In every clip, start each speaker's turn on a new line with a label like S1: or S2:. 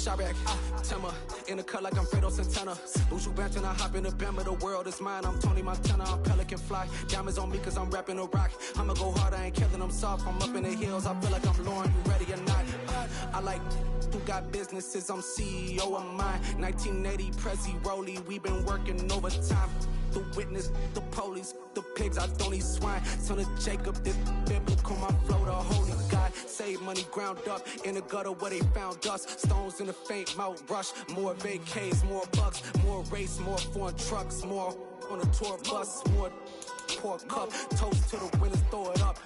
S1: Chirac, Timmer, in the cut like I'm Fredo Santana. Lose you back and I hop in the Bama, the world is mine. I'm Tony Montana, I'm Pelican Fly. Diamonds on me cause I'm rapping a rock. I'ma go hard, I ain't killing them soft. I'm up in the hills, I feel like I'm Lauren, you ready or not? I like who got businesses, I'm CEO of mine. 1980 Prezi Rolly, we been working overtime. The witness, the police, the pigs, I don't eat swine. Son of Jacob, this biblical, my flow, the holy God. Save money ground up in the gutter where they found us. Stones in the faint Mount Rush. More vacays, more bucks, more race, more foreign trucks, more on a tour bus, more pour cup. Toast to the winners, throw it up.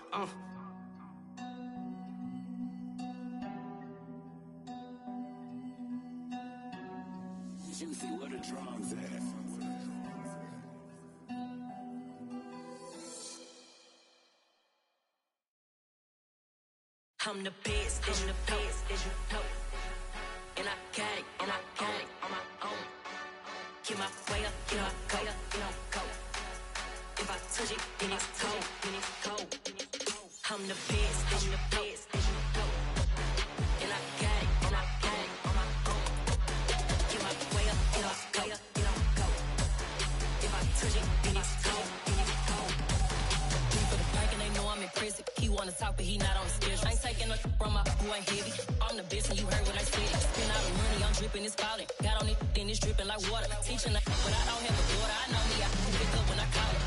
S2: Juicy, where the drums at?
S3: I'm the best, and the best, as you know. And I can't on my own. Get my way up, get my go. If I touch it, then it's cold. I'm the best, and the best, as you know. And I can't on my own. Get my way up, get my go. If I touch it, then it's cold. For the bank and they know I'm in prison. He wanna talk, but he not on the schedule. I ain't taking a from my boy ain't heavy. I'm the best and you heard what I said. Spend all the money, I'm dripping, it's falling. Got on it, then it's dripping like water. Teaching but I don't have a daughter. I know me, I can pick up when I call it.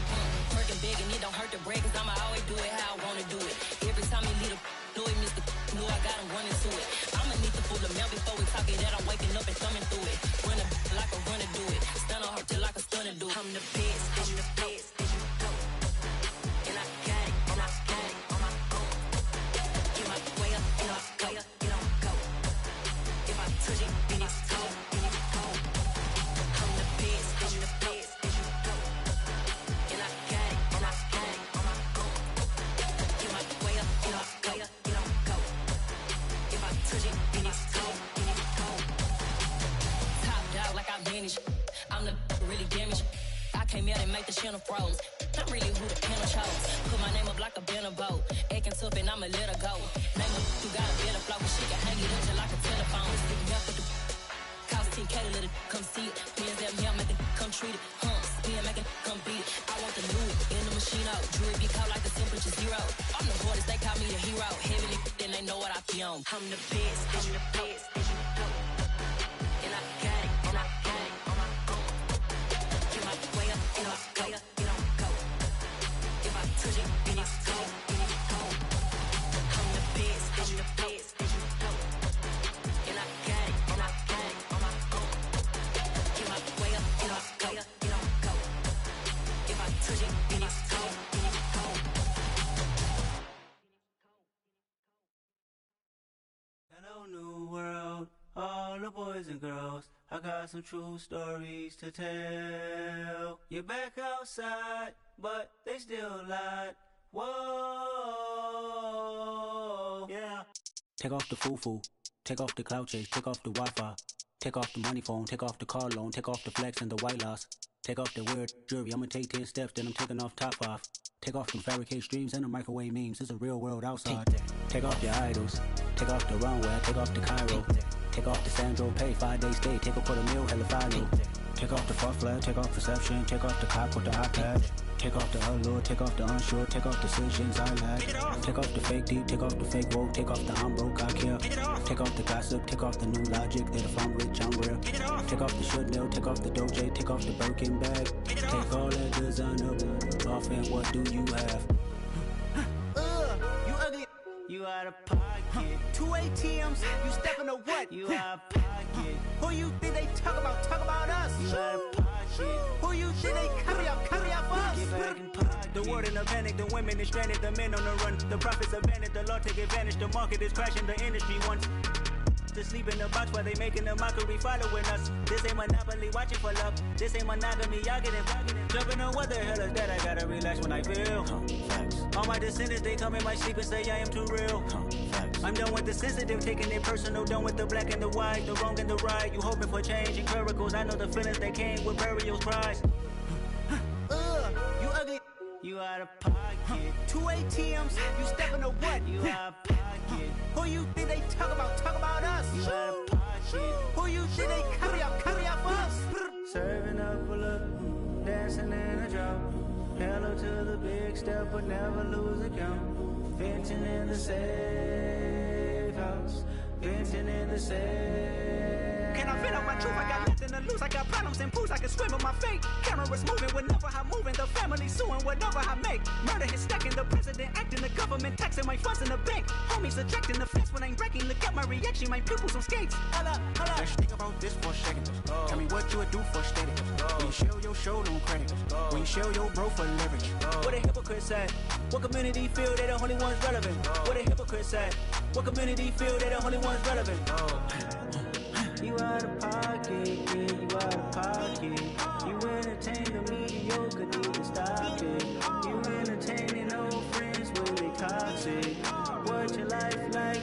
S3: Working big and it don't hurt to break, cause I'ma always do it how I wanna do it. Every time he lead a know it, Mr. Know I got him running to it. I'ma need to pull the mail before we talk it that I'm waking up and coming through it. Run a like a runner do it. Stun on her till like a stunner do it. I'm the best, I'm the best, as you know. And I got it, and I got it on my own. Get my way up, get my go. If I touch it, then it's cold. I'm the best, I'm the best, as you know. And I got it, and I got it on my own. Get my way up, get my go. If I touch it, then it's cold. Top dog like I manage. I'm the really damaged. I came out and make the channel froze. I'm really who the panel chose. Put my name up like a banner boat. Acting tough and I'ma let her go. Name her, you got a better flow. She can hang it up just like a telephone. Stick me up with the cost 10K to let it come see it. Pins that me, I make it come treat it. Spin, make it come beat it. I want the new in the machine out. Jewelry be cold like the temperature zero. I'm the hardest, they call me a hero. Heavily, then they know what I be on. I'm the best, as you know. And I got it, and I got it on my own. Get my way up, and I go. If I touch it, then it's cold. I'm the best, as you know. And I got it, and I got it on my own. Get my way up, and I go. If I touch it, then it's cold.
S4: Hello, new world, all the boys and girls. I got some true stories to tell. You're back outside, but they still lied. Whoa, yeah.
S5: Take off the foo-foo, take off the cloud chase, take off the Wi-Fi, take off the money phone, take off the car loan, take off the flex and the white loss, take off the weird jewelry. I'ma take 10 steps, then I'm taking off top off. Take off them fabricated streams and the microwave memes. It's a real world outside. Take off your idols, take off the runway, take off the Cairo, take off the Sandro Pay, 5-day stay, take a quarter meal, hella follow. Take off the far flag, take off perception, take off the cop with the iPad. Take off the allure, take off the unsure, take off decisions I lack. Take off the fake deep, take off the fake woke, take off the I'm broke, I care. Take off the gossip, take off the new logic that if I'm rich, I'm real. Take off the should know, take off the Doja, take off the Birkin bag. Take all that designer off and what do you have?
S4: You ugly. You out of pocket. 2 ATMs, you stepping to what? You out of pocket. Who you think they talk about? Talk about us. You out of pocket. Who you think they carry out for us? Get back in pocket. The world in a panic, the women is stranded, the men on the run. The profits abandoned, the law take advantage. The market is crashing, the industry wants to sleep in the box while they making a mockery following us. This ain't Monopoly, watching for love. This ain't monogamy, y'all getting jumping on what the hell is that? I gotta relax when I feel. All my descendants, they come in my sleep and say I am too real. I'm done with the sensitive, taking it personal. Done with the black and the white, the wrong and the right. You hoping for change and miracles. I know the feelings that came with burial cries. You ugly. You out of pocket. 2 ATMs, you stepping to what? You out of pocket. Who you think they talk about? Talk about us. You out of pocket. pocket. Who you think they carry up for us? Serving up a look, dancing in a drop. Hello to the big step, but never lose a count. Venting in the safe house, venting in the safe. Can I vent out my truth? I got nothing to lose. I got problems and pools. I can swim with my fate. Cameras moving whenever I'm moving. The family suing whatever I make. Murder is stacking. The president acting. The government taxing my funds in the bank. Homies ejecting the fence when I'm breaking. Look at my reaction. My pupils on skates. Hold up.
S6: Let's think about this for a second. Tell me what you would do for steady. When you show your show, no credit. When you show your bro for leverage.
S4: What a hypocrite said. What community feel they the only ones relevant? What a hypocrite said. What community feel they the only ones relevant? You out of pocket, yeah, you out of pocket. You entertain the mediocre, need to stop it. You entertaining old friends, well they toxic. What your life like?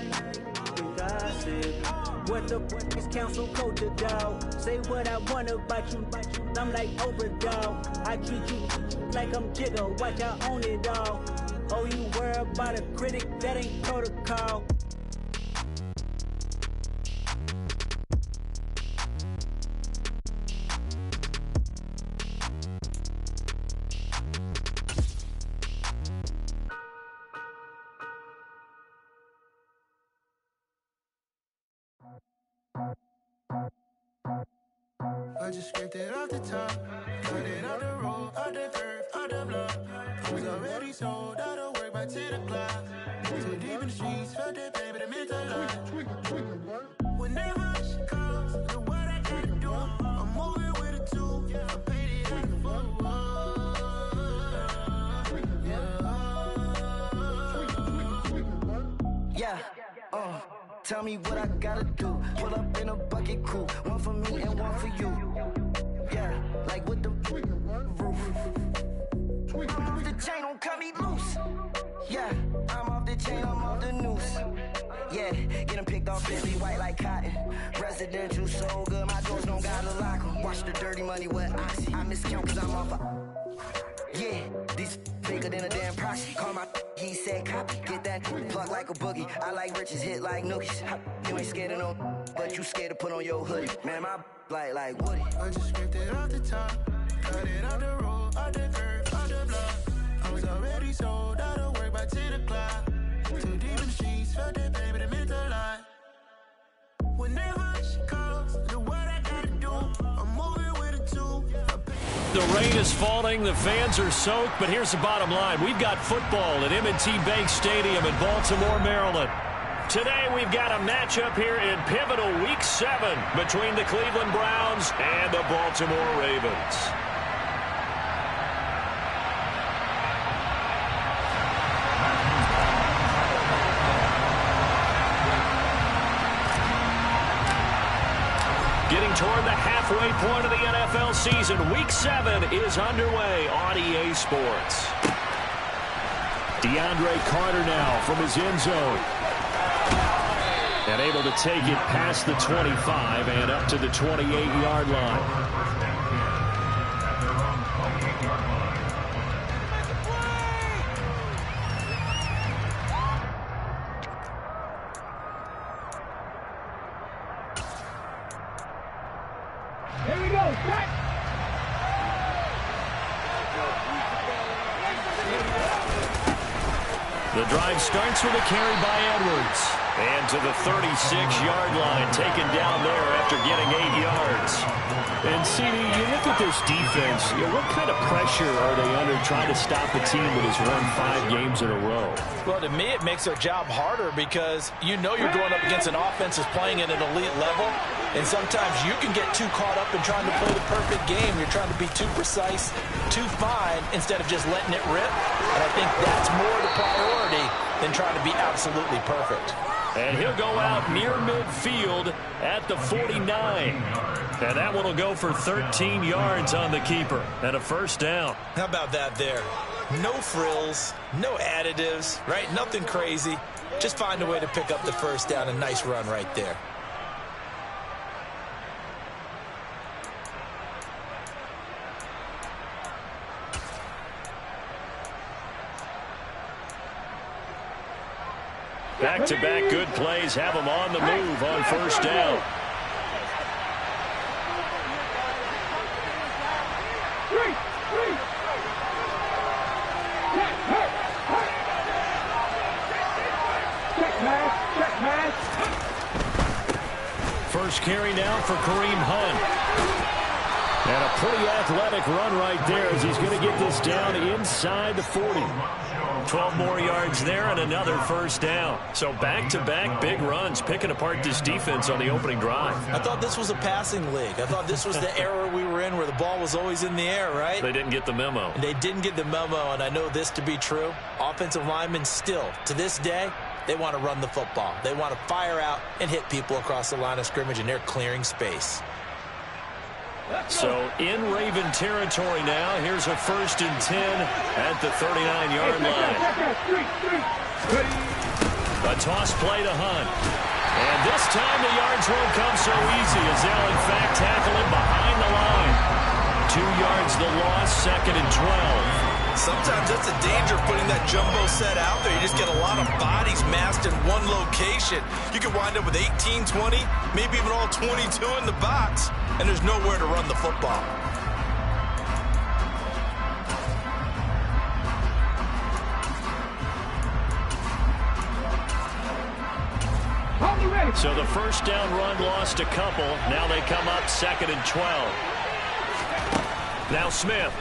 S4: You gossip. What the fuck is council culture, dog? Say what I want about you. I'm like Oprah, dog. I treat you like I'm Jigga. Watch I own it, dog. Oh, you worry about a critic? That ain't protocol.
S7: I just scraped it off the top, cut it off the road, off the curve, off the block. I was already sold out of work by 10 o'clock. Too deep in the streets, felt that pain, but it meant a lot. Whenever she calls, know what I gotta do. I'm moving with a two, I paid it at the fuck.
S8: Yeah, tell me what I gotta do. Pull up in a bucket crew, one for me and one for you. Yeah, like with the roof. I'm off the chain, don't cut me loose. Yeah, I'm off the chain, I'm off the noose. Yeah, getting picked off Billy white like cotton. Residential so good, my doors don't gotta lock 'em. Watch the dirty money with Oxy. I miscount cause I'm off yeah, these bigger than a damn proxy. Call my he said copy. Get that plug like a boogie. I like riches, hit like nookies. You ain't scared of no, but you scared to put on your hoodie. Man, my like Woody.
S7: I just scraped it off the top, cut it off the road, off the curve, off the block. I was already sold out of work by 10 o'clock. Too deep in the streets, felt that pain, but it meant a lot. Whenever she calls, know what I gotta do. I'm moving with a two.
S9: The rain is falling, the fans are soaked, but here's the bottom line. We've got football at M&T Bank Stadium in Baltimore, Maryland. Today we've got a matchup here in pivotal Week 7 between the Cleveland Browns and the Baltimore Ravens. Getting toward the halfway point of the NFL season, Week 7 is underway on EA Sports. DeAndre Carter now from his end zone. And able to take it past the 25 and up to the 28-yard line. The drive starts with a carry by Edwards. And to the 36-yard line, taken down there after getting 8 yards. And, CD, you look at this defense, what kind of pressure are they under trying to stop a team that has won 5 games in a row?
S10: Well, to me, it makes their job harder because you know you're going up against an offense that's playing at an elite level. And sometimes you can get too caught up in trying to play the perfect game. You're trying to be too precise, too fine, instead of just letting it rip. And I think that's more the priority than trying to be absolutely perfect.
S9: And he'll go out near midfield at the 49. And that one will go for 13 yards on the keeper and a first down.
S10: How about that there? No frills, no additives, right? Nothing crazy. Just find a way to pick up the first down. A nice run right there.
S9: Back-to-back good plays have them on the move on first down. First carry now for Kareem Hunt. And a pretty athletic run right there as he's going to get this down inside the 40. 12 more yards there and another first down. So back-to-back big runs, picking apart this defense on the opening drive.
S10: I thought this was a passing league. I thought this was the era we were in where the ball was always in the air, right?
S9: They didn't get the memo.
S10: And they didn't get the memo, and I know this to be true. Offensive linemen still, to this day, they want to run the football. They want to fire out and hit people across the line of scrimmage, and they're clearing space.
S9: So in Raven territory now. Here's a 1st and 10 at the 39-yard line. A toss play to Hunt. And this time the yards won't come so easy as they'll in fact tackle him behind the line. 2 yards the loss, 2nd and 12.
S10: Sometimes that's a danger of putting that jumbo set out there. You just get a lot of bodies massed in one location. You could wind up with 18, 20, maybe even all 22 in the box, and there's nowhere to run the football.
S9: So the first down run lost a couple. Now they come up 2nd and 12. Now Smith.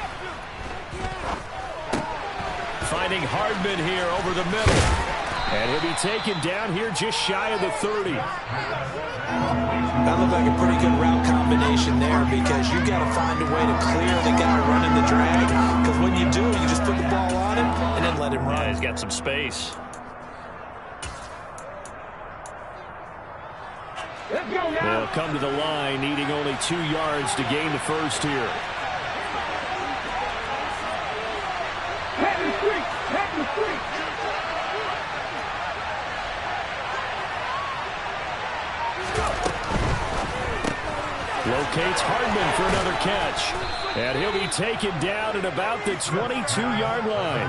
S9: Finding Hardman here over the middle. And he'll be taken down here just shy of the 30.
S10: That looked like a pretty good route combination there because you got to find a way to clear the guy running the drag. Because when you do, you just put the ball on him and then let him run.
S9: Yeah, he's got some space. They'll come to the line, needing only 2 yards to gain the first here. Locates Hardman for another catch. And he'll be taken down at about the 22-yard line.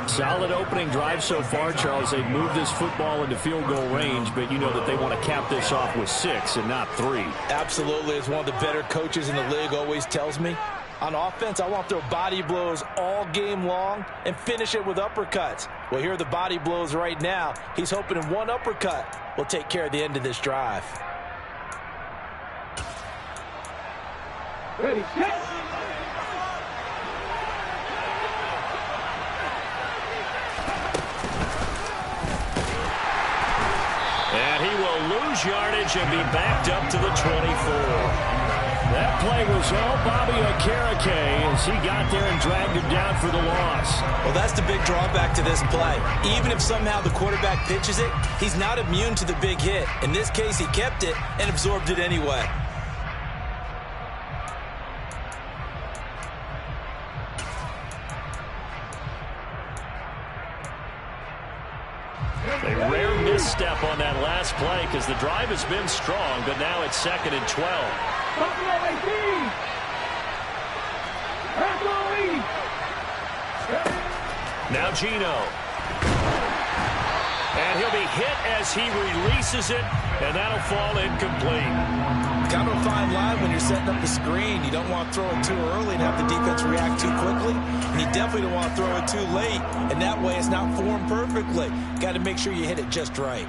S9: Solid opening drive so far, Charles. They've moved this football into field goal range, but you know that they want to cap this off with 6 and not 3.
S10: Absolutely. As one of the better coaches in the league always tells me, on offense, I want to throw body blows all game long and finish it with uppercuts. Well, here are the body blows right now. He's hoping in one uppercut will take care of the end of this drive.
S11: Ready, set.
S9: And he will lose yardage and be backed up to the 24. That play was all Bobby Okereke as he got there and dragged him down for the loss.
S10: Well, that's the big drawback to this play. Even if somehow the quarterback pitches it, he's not immune to the big hit. In this case, he kept it and absorbed it anyway.
S9: A rare misstep on that last play because the drive has been strong, but now it's 2nd and 12.
S11: Buffalo 18.
S9: Now Geno. And he'll be hit as he releases it, and that'll fall incomplete.
S10: Kind of a fine line when you're setting up the screen. You don't want to throw it too early and have the defense react too quickly. And you definitely don't want to throw it too late. And that way it's not formed perfectly. Got to make sure you hit it just right.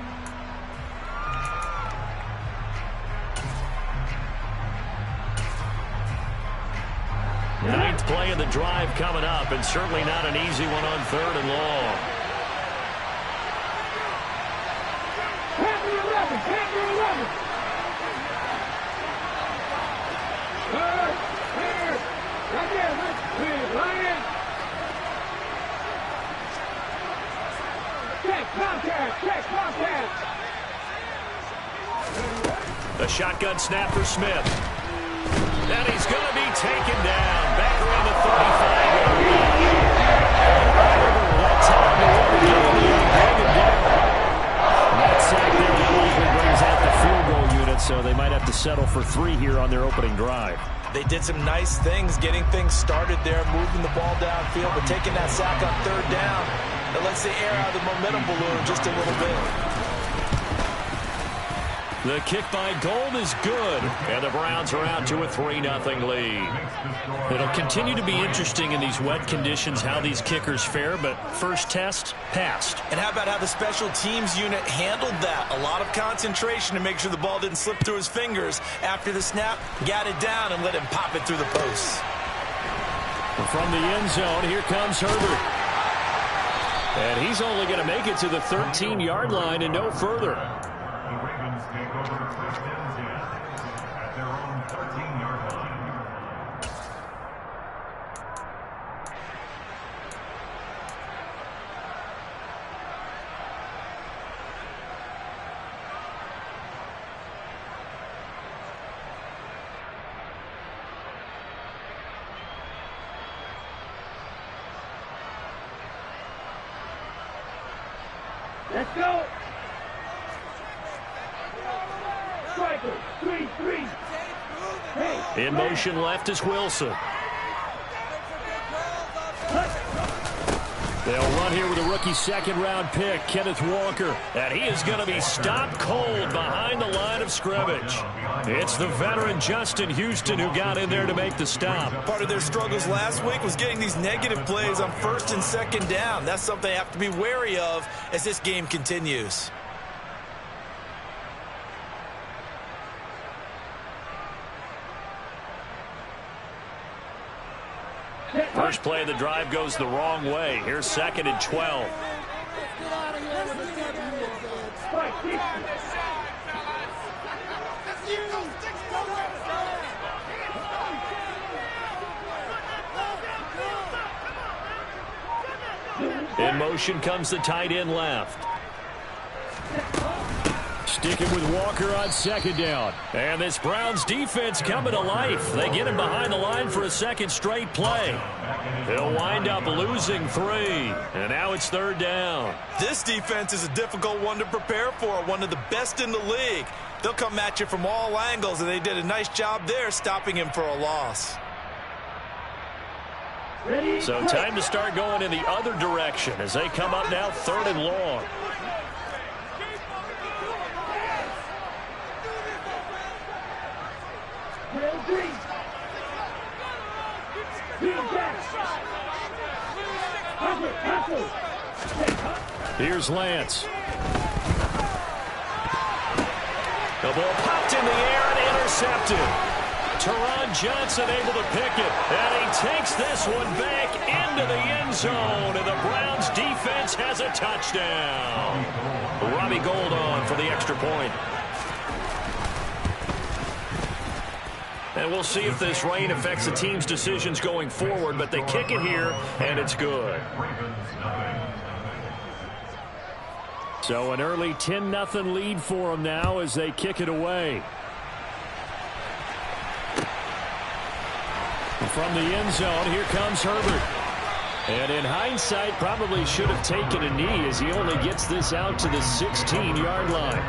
S9: Ninth play of the drive coming up, and certainly not an easy one on 3rd and long. The shotgun snap for Smith. And he's going to be taken down. Back around the 35-yard line. That time to bring him down. And that sack there likely brings out the field goal unit, so they might have to settle for 3 here on their opening drive.
S10: They did some nice things, getting things started there, moving the ball downfield, but taking that sack on 3rd down, that lets the air out of the momentum balloon just a little bit.
S9: The kick by Gold is good, and the Browns are out to a 3-0 lead.
S12: It'll continue to be interesting in these wet conditions how these kickers fare, but first test, passed.
S10: And how about how the special teams unit handled that? A lot of concentration to make sure the ball didn't slip through his fingers. After the snap, got it down and let him pop it through the posts.
S9: From the end zone, here comes Herbert. And he's only going to make it to the 13-yard line and no further.
S13: At their own 13-yard line.
S11: Let's go. Striker, 3-3. Hey.
S9: In motion left is Wilson. They'll run here with a rookie second-round pick, Kenneth Walker. And he is going to be stopped cold behind the line of scrimmage. It's the veteran Justin Houston who got in there to make the stop.
S10: Part of their struggles last week was getting these negative plays on first and second down. That's something they have to be wary of as this game continues.
S9: First play of the drive goes the wrong way. Here's 2nd and 12. In motion comes the tight end left. Sticking with Walker on second down. And this Browns defense coming to life. They get him behind the line for a second straight play. They'll wind up losing 3. And now it's 3rd down.
S10: This defense is a difficult one to prepare for. One of the best in the league. They'll come at you from all angles, and they did a nice job there stopping him for a loss.
S9: So time to start going in the other direction as they come up now 3rd and long. Here's Lance. The ball popped in the air and intercepted. Teron Johnson able to pick it. And he takes this one back into the end zone. And the Browns defense has a touchdown. Robbie Gould on for the extra point. And we'll see if this rain affects the team's decisions going forward. But they kick it here, and it's good. So an early 10-0 lead for them now as they kick it away. From the end zone, here comes Herbert. And in hindsight, probably should have taken a knee as he only gets this out to the 16-yard line.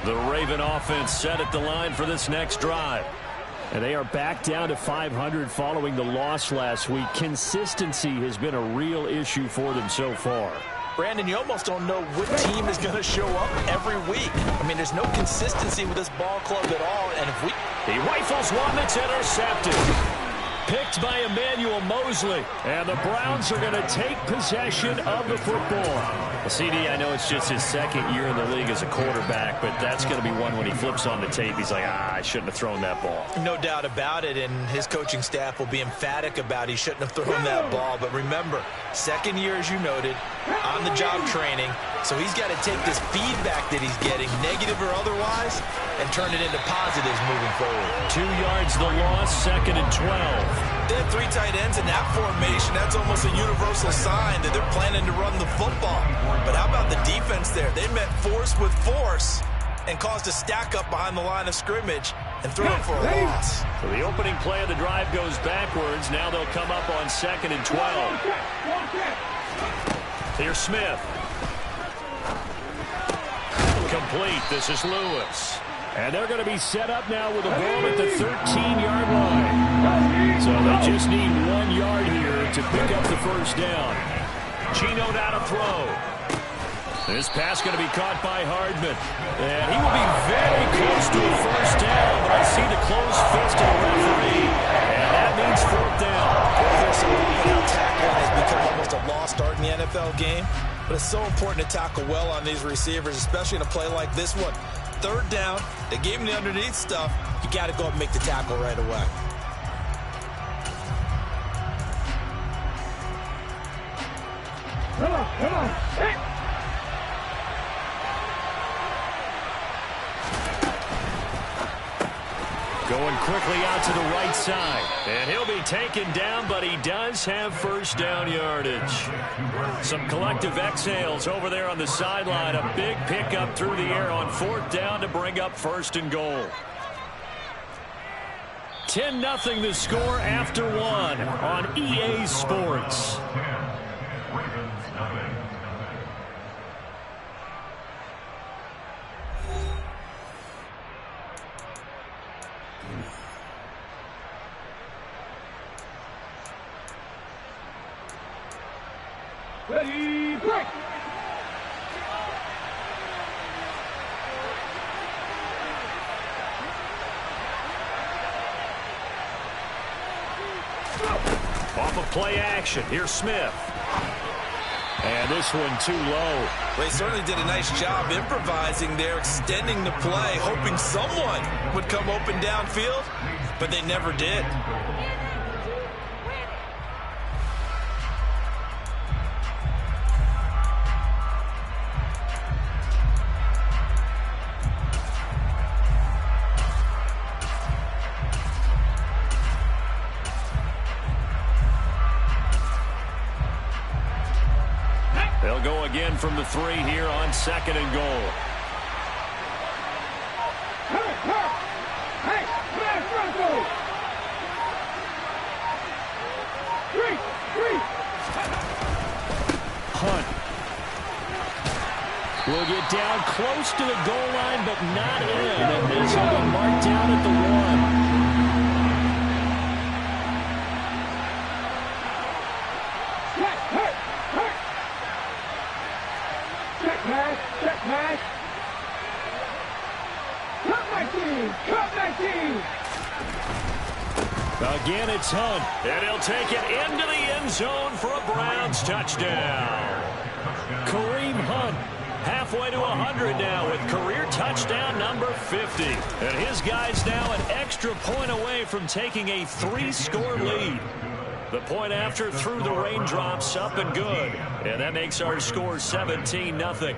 S9: The Raven offense set at the line for this next drive. And they are back down to 500 following the loss last week. Consistency has been a real issue for them so far.
S10: Brandon, you almost don't know what team is going to show up every week. I mean, there's no consistency with this ball club at all. And if
S9: he rifles one that's intercepted. Picked by Emmanuel Mosley. And the Browns are going to take possession of the football. CD, I know it's just his 2nd year in the league as a quarterback, but that's going to be one when he flips on the tape. He's like, I shouldn't have thrown that ball.
S10: No doubt about it, and his coaching staff will be emphatic about he shouldn't have thrown that ball. But remember, 2nd year, as you noted, on-the-job training, so he's got to take this feedback that he's getting, negative or otherwise, and turn it into positives moving forward.
S9: 2 yards the loss, 2nd and 12.
S10: They have 3 tight ends in that formation. That's almost a universal sign that they're planning to run the football. But how about the defense there? They met force with force and caused a stack up behind the line of scrimmage and threw it for a loss.
S9: So the opening play of the drive goes backwards. Now they'll come up on 2nd and 12. Here's Smith. Complete. This is Lewis.
S12: And they're going to be set up now with a ball at the 13-yard line. So they just need 1 yard here to pick up the first down. Geno now to throw. This pass going to be caught by Hardman. And he will be very close to a first down. But I see the closed fist of the referee. And that means 4th down.
S10: There's some tackling has become almost a lost art in the NFL game. But it's so important to tackle well on these receivers, especially in a play like this one. 3rd down, they gave him the underneath stuff. You got to go up and make the tackle right away.
S11: Come on. Hey.
S12: Going quickly out to the right side. And he'll be taken down, but he does have first down yardage. Some collective exhales over there on the sideline. A big pickup through the air on 4th down to bring up 1st and goal. 10-0 the score after 1 on EA Sports.
S11: Ready, break!
S12: Off of play action, here's Smith. And this one too low.
S10: They certainly did a nice job improvising there, extending the play, hoping someone would come open downfield, but they never did.
S12: They'll go again from the 3 here on 2nd and goal.
S11: Hey,
S12: Hunt will get down close to the goal line, but not in. And this will be marked down at the 1.
S11: Check pass. Cut my team.
S12: Again, it's Hunt, and he'll take it into the end zone for a Browns touchdown. Kareem Hunt, halfway to 100 now with career touchdown number 50. And his guys now an extra point away from taking a 3-score lead. The point after through the raindrops, up and good. And that makes our score 17-0.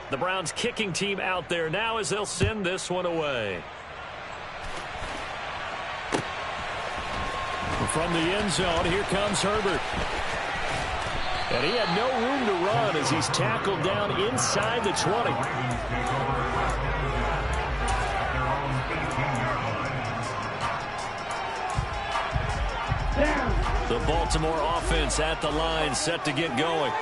S12: The Browns kicking team out there now as they'll send this one away. From the end zone, here comes Herbert. And he had no room to run as he's tackled down inside the 20. The Baltimore offense at the line, set to get going.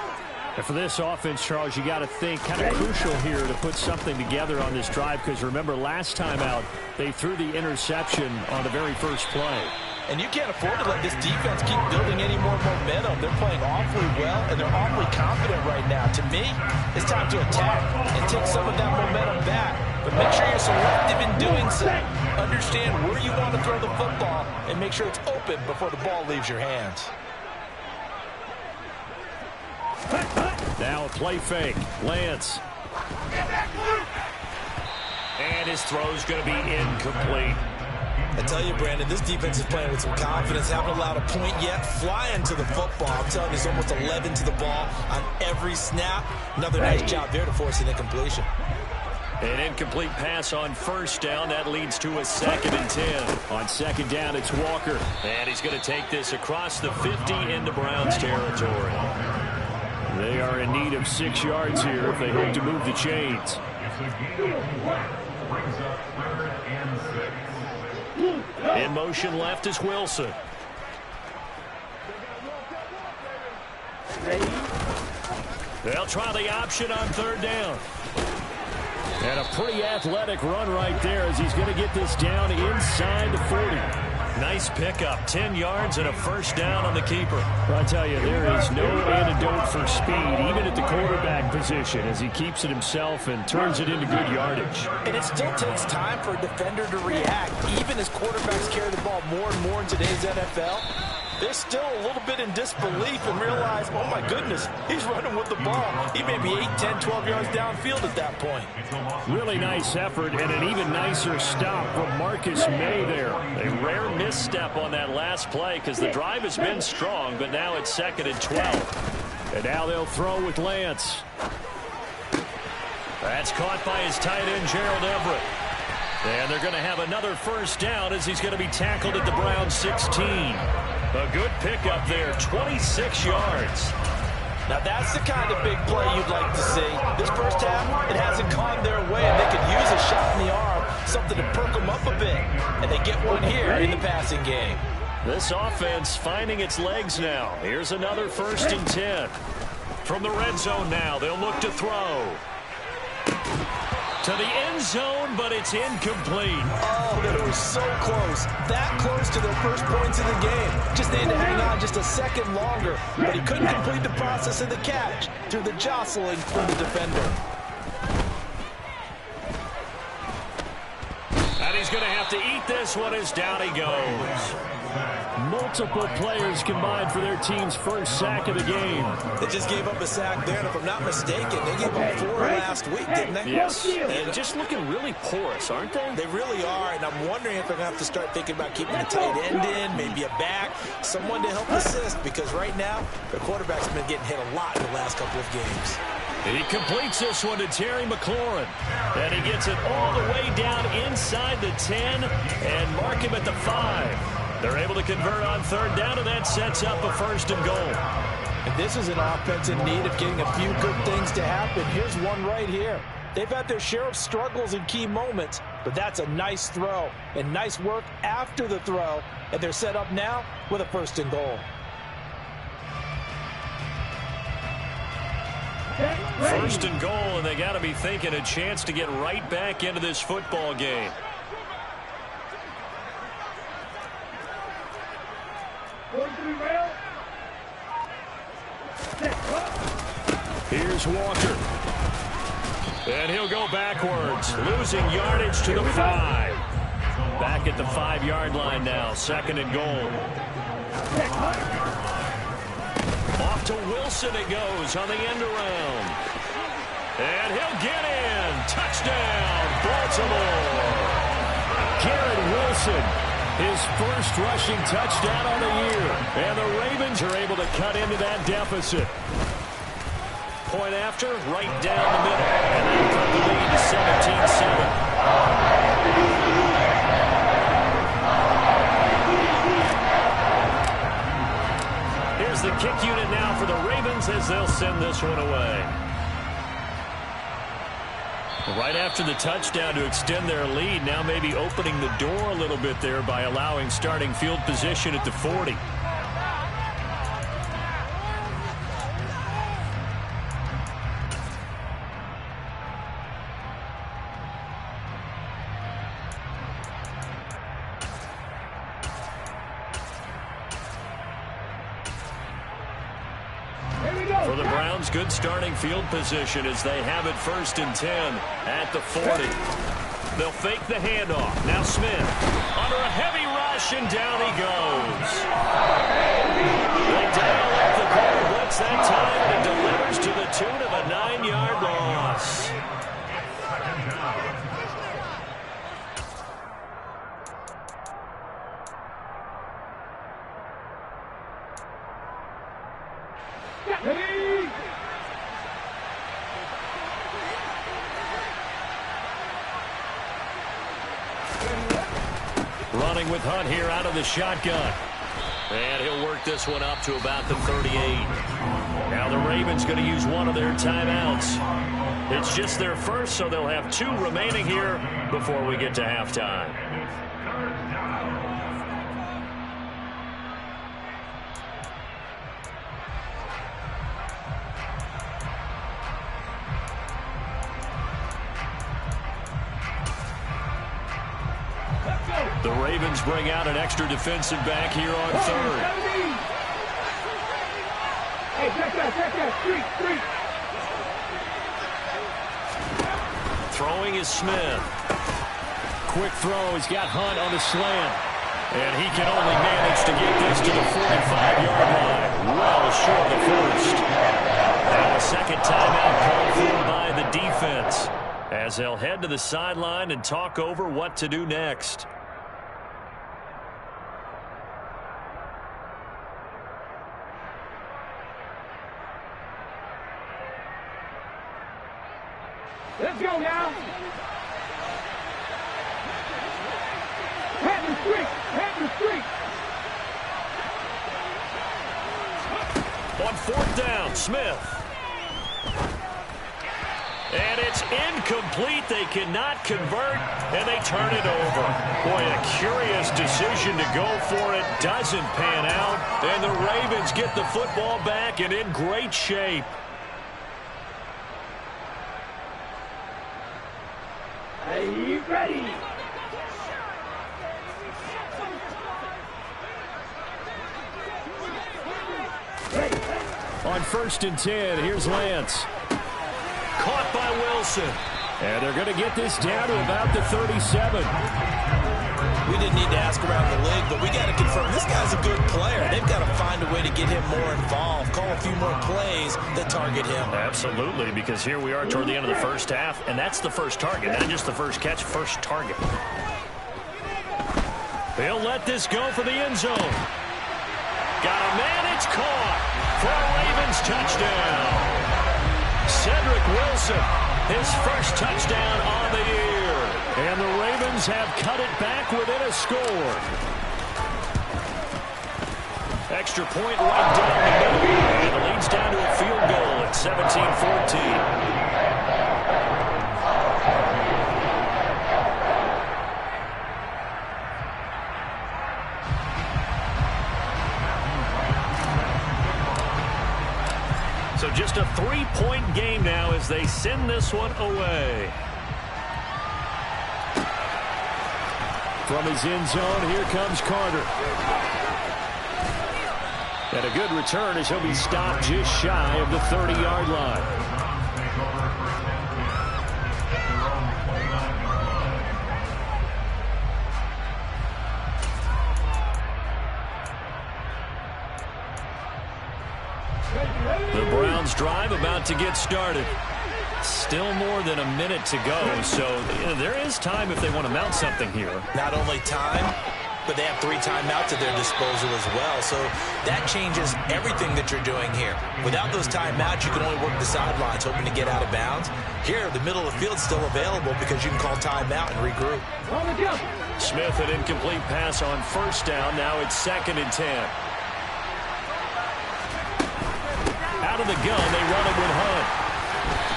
S14: And for this offense, Charles, you got to think kind of crucial here to put something together on this drive, because remember last time out, they threw the interception on the very first play.
S10: And you can't afford to let this defense keep building any more momentum. They're playing awfully well, and they're awfully confident right now. To me, it's time to attack and take some of that momentum back. But make sure you're selective in doing so. Understand where you want to throw the football and make sure it's open before the ball leaves your hands.
S12: Now a play fake. Lance. And his throw's going to be incomplete.
S10: I tell you, Brandon, this defense is playing with some confidence. Haven't allowed a point yet. Flying to the football. I'm telling you, it's almost 11 to the ball on every snap. Another nice job there to force an incompletion.
S12: An incomplete pass on first down. That leads to a 2nd and 10. On second down, it's Walker. And he's going to take this across the 50 into Browns territory.
S14: They are in need of 6 yards here if they hope to move the chains.
S12: In motion left is Wilson. They'll try the option on 3rd down.
S14: And a pretty athletic run right there as he's going to get this down inside the 40.
S12: Nice pickup, 10 yards and a first down on the keeper.
S14: Well, I tell you, there is no antidote for speed, even at the quarterback position, as he keeps it himself and turns it into good yardage.
S10: And it still takes time for a defender to react. Even as quarterbacks carry the ball more and more in today's NFL, they're still a little bit in disbelief and realize, oh my goodness, he's running with the ball. He may be 8, 10, 12 yards downfield at that point.
S14: Really nice effort and an even nicer stop from Marcus May there.
S12: A rare misstep on that last play because the drive has been strong, but now it's 2nd and 12.
S14: And now they'll throw with Lance.
S12: That's caught by his tight end, Gerald Everett. And they're going to have another first down as he's going to be tackled at the Browns 16. A good pickup there, 26 yards.
S10: Now that's the kind of big play you'd like to see. This first half, it hasn't gone their way, and they could use a shot in the arm, something to perk them up a bit. And they get one here in the passing game.
S12: This offense finding its legs now. Here's another 1st and 10. From the red zone now, they'll look to throw. To the end zone, but it's incomplete.
S10: Oh, they were so close. That close to their first points of the game. Just needed to hang on just a second longer. But he couldn't complete the process of the catch through the jostling from the defender.
S12: And he's going to have to eat this one as down he goes.
S14: Multiple players combined for their team's first sack of the game.
S10: They just gave up a sack there, and if I'm not mistaken, they gave up 4 last week, didn't they?
S12: Yes. And just looking really porous, aren't they?
S10: They really are, and I'm wondering if they're going to have to start thinking about keeping a tight end in, maybe a back, someone to help assist, because right now, their quarterback's been getting hit a lot in the last couple of games.
S12: He completes this one to Terry McLaurin. And he gets it all the way down inside the 10 and mark him at the 5. They're able to convert on 3rd down, and that sets up a 1st and goal.
S10: And this is an offense in need of getting a few good things to happen. Here's one right here. They've had their share of struggles in key moments, but that's a nice throw and nice work after the throw. And they're set up now with a 1st and goal.
S12: 1st and goal, and they got to be thinking a chance to get right back into this football game.
S14: Here's Walker.
S12: And he'll go backwards, losing yardage to the 5. Back at the 5-yard line now, 2nd and goal. Off to Wilson it goes on the end around. And he'll get in. Touchdown, Baltimore.
S14: Garrett Wilson, his first rushing touchdown on the year. And the Ravens are able to cut into that deficit.
S12: Point after, right down the middle. And they'll cut the lead to 17-7. Here's the kick unit now for the Ravens as they'll send this one away. Right after the touchdown to extend their lead, now maybe opening the door a little bit there by allowing starting field position at the 40. For the Browns, good starting field position as they have it 1st and 10 at the 40. They'll fake the handoff. Now Smith under a heavy rush, and down he goes. They dial up the quarter blitz that time, and it delivers to the tune of a 9-yard loss. Running with Hunt here out of the shotgun. And he'll work this one up to about the 38. Now the Ravens going to use one of their timeouts. It's just their first, so they'll have 2 remaining here before we get to halftime. The Ravens bring out an extra defensive back here on third.
S11: Hey, check that, street.
S12: Throwing is Smith.
S14: Quick throw. He's got Hunt on the slant. And he can only manage to get this to the 45-yard line. Well short of the first.
S12: Now a second timeout called for by the defense, as they'll head to the sideline and talk over what to do next.
S11: Let's go now. Pat the street.
S12: On fourth down, Smith. And it's incomplete. They cannot convert, and they turn it over. Boy, a curious decision to go for it. Doesn't pan out, and the Ravens get the football back and in great shape.
S11: Are you ready?
S14: On 1st and 10, here's Lance.
S12: Caught by Wilson.
S14: And they're going to get this down to about the 37.
S10: We didn't need to ask around the league, but we got to confirm this guy's a good player. They've got to find a way to get him more involved, call a few more plays that target him.
S12: Absolutely, because here we are toward the end of the first half, and that's the first target, not just the first catch, first target. They'll let this go for the end zone. Got a man, it's caught for a Ravens touchdown. Cedric Wilson, his first touchdown on the year.
S14: And the Ravens have cut it back within a score.
S12: Extra point right down the middle. And it leads down to a field goal at 17-14. So just a 3-point game now as they send this one away.
S14: From his end zone, here comes Carter. And a good return as he'll be stopped just shy of the 30-yard line.
S12: The Browns drive about to get started. Still more than a minute to go, so there is time if they want to mount something here.
S10: Not only time, but they have 3 timeouts at their disposal as well, so that changes everything that you're doing here. Without those timeouts, you can only work the sidelines, hoping to get out of bounds. Here, the middle of the field's still available because you can call timeout and regroup.
S12: Smith, an incomplete pass on first down. Now it's 2nd and 10. Out of the gun, they run it with Hunt.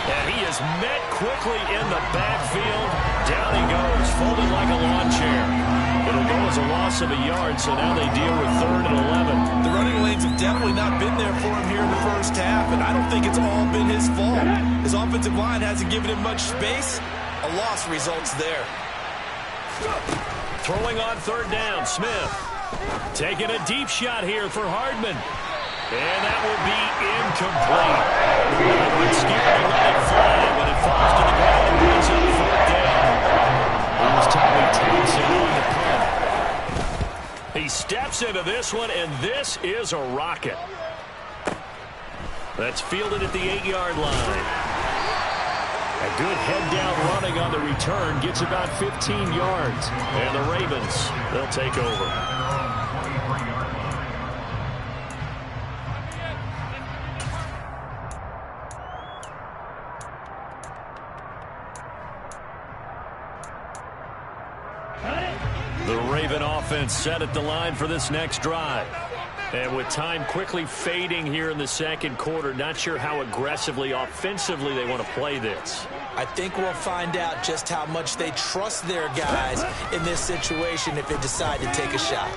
S12: And he is met quickly in the backfield. Down he goes, folded like a lawn chair. It'll go as a loss of a yard, so now they deal with 3rd and 11.
S10: The running lanes have definitely not been there for him here in the first half, and I don't think it's all been his fault. His offensive line hasn't given him much space. A loss results there.
S12: Throwing on 3rd down, Smith. Taking a deep shot here for Hardman. And that will be incomplete. Edwards scared to let it fly when it falls to the ground and brings up 4th down. Here's Tommy Thompson on the punt. He steps into this one, and this is a rocket. That's fielded at the 8-yard line. A good head-down running on the return gets about 15 yards. And the Ravens, they'll take over. The Raven offense set at the line for this next drive. And with time quickly fading here in the second quarter, not sure how aggressively, offensively they want to play this.
S10: I think we'll find out just how much they trust their guys in this situation if they decide to take a shot.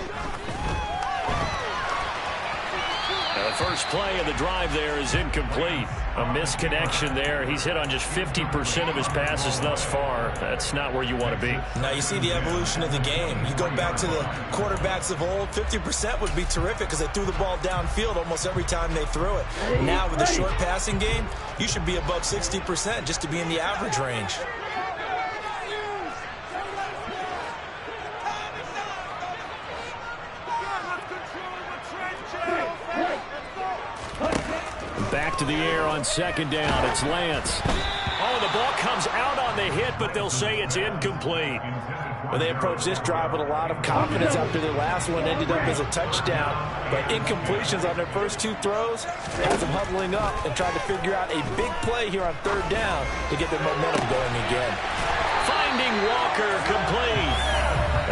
S12: A first play of the drive there is incomplete. A misconnection there. He's hit on just 50% of his passes thus far. That's not where you want to be.
S10: Now you see the evolution of the game. You go back to the quarterbacks of old, 50% would be terrific because they threw the ball downfield almost every time they threw it. Now with the short passing game, you should be above 60% just to be in the average range.
S14: Back to the air on second down. It's Lance.
S12: Oh, the ball comes out on the hit, but they'll say it's incomplete.
S10: Well, they approached this drive with a lot of confidence after their last one ended up as a touchdown. But incompletions on their first two throws has them huddling up and trying to figure out a big play here on third down to get their momentum going again.
S12: Finding Walker complete.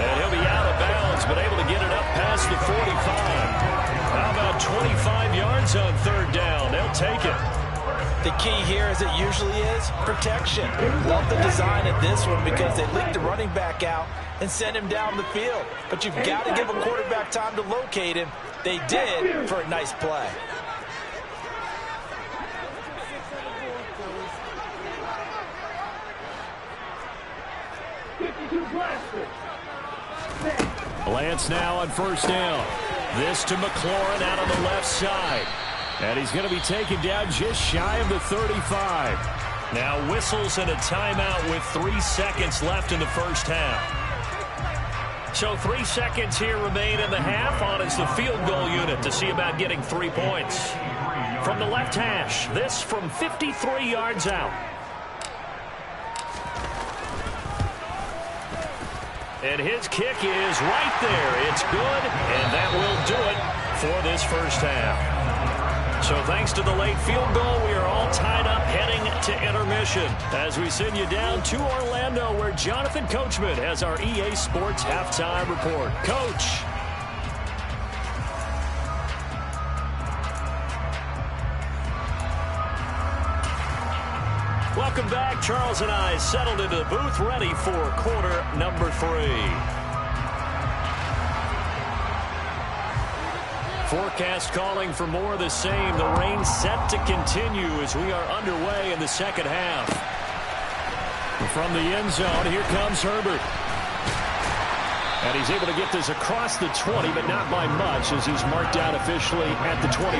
S12: And he'll be out of bounds, but able to get it up past the 45. How about 25 yards on third down? They'll take it.
S10: The key here, as it usually is, protection. Love the design of this one because they leaked the running back out and sent him down the field. But you've got to give a quarterback time to locate him. They did for a nice play.
S14: Lance now on first down. This to McLaurin out on the left side. And he's going to be taken down just shy of the 35.
S12: Now whistles and a timeout with 3 seconds left in the first half. So 3 seconds here remain in the half. On is the field goal unit to see about getting 3 points. From the left hash, this from 53 yards out. And his kick is right there. It's good, and that will do it for this first half. So thanks to the late field goal, we are all tied up heading to intermission as we send you down to Orlando, where Jonathan Coachman has our EA Sports halftime report. Coach. Welcome back. Charles and I settled into the booth, ready for quarter number 3. Forecast calling for more of the same. The rain set to continue as we are underway in the second half.
S14: From the end zone, here comes Herbert. And he's able to get this across the 20, but not by much as he's marked out officially at the 21.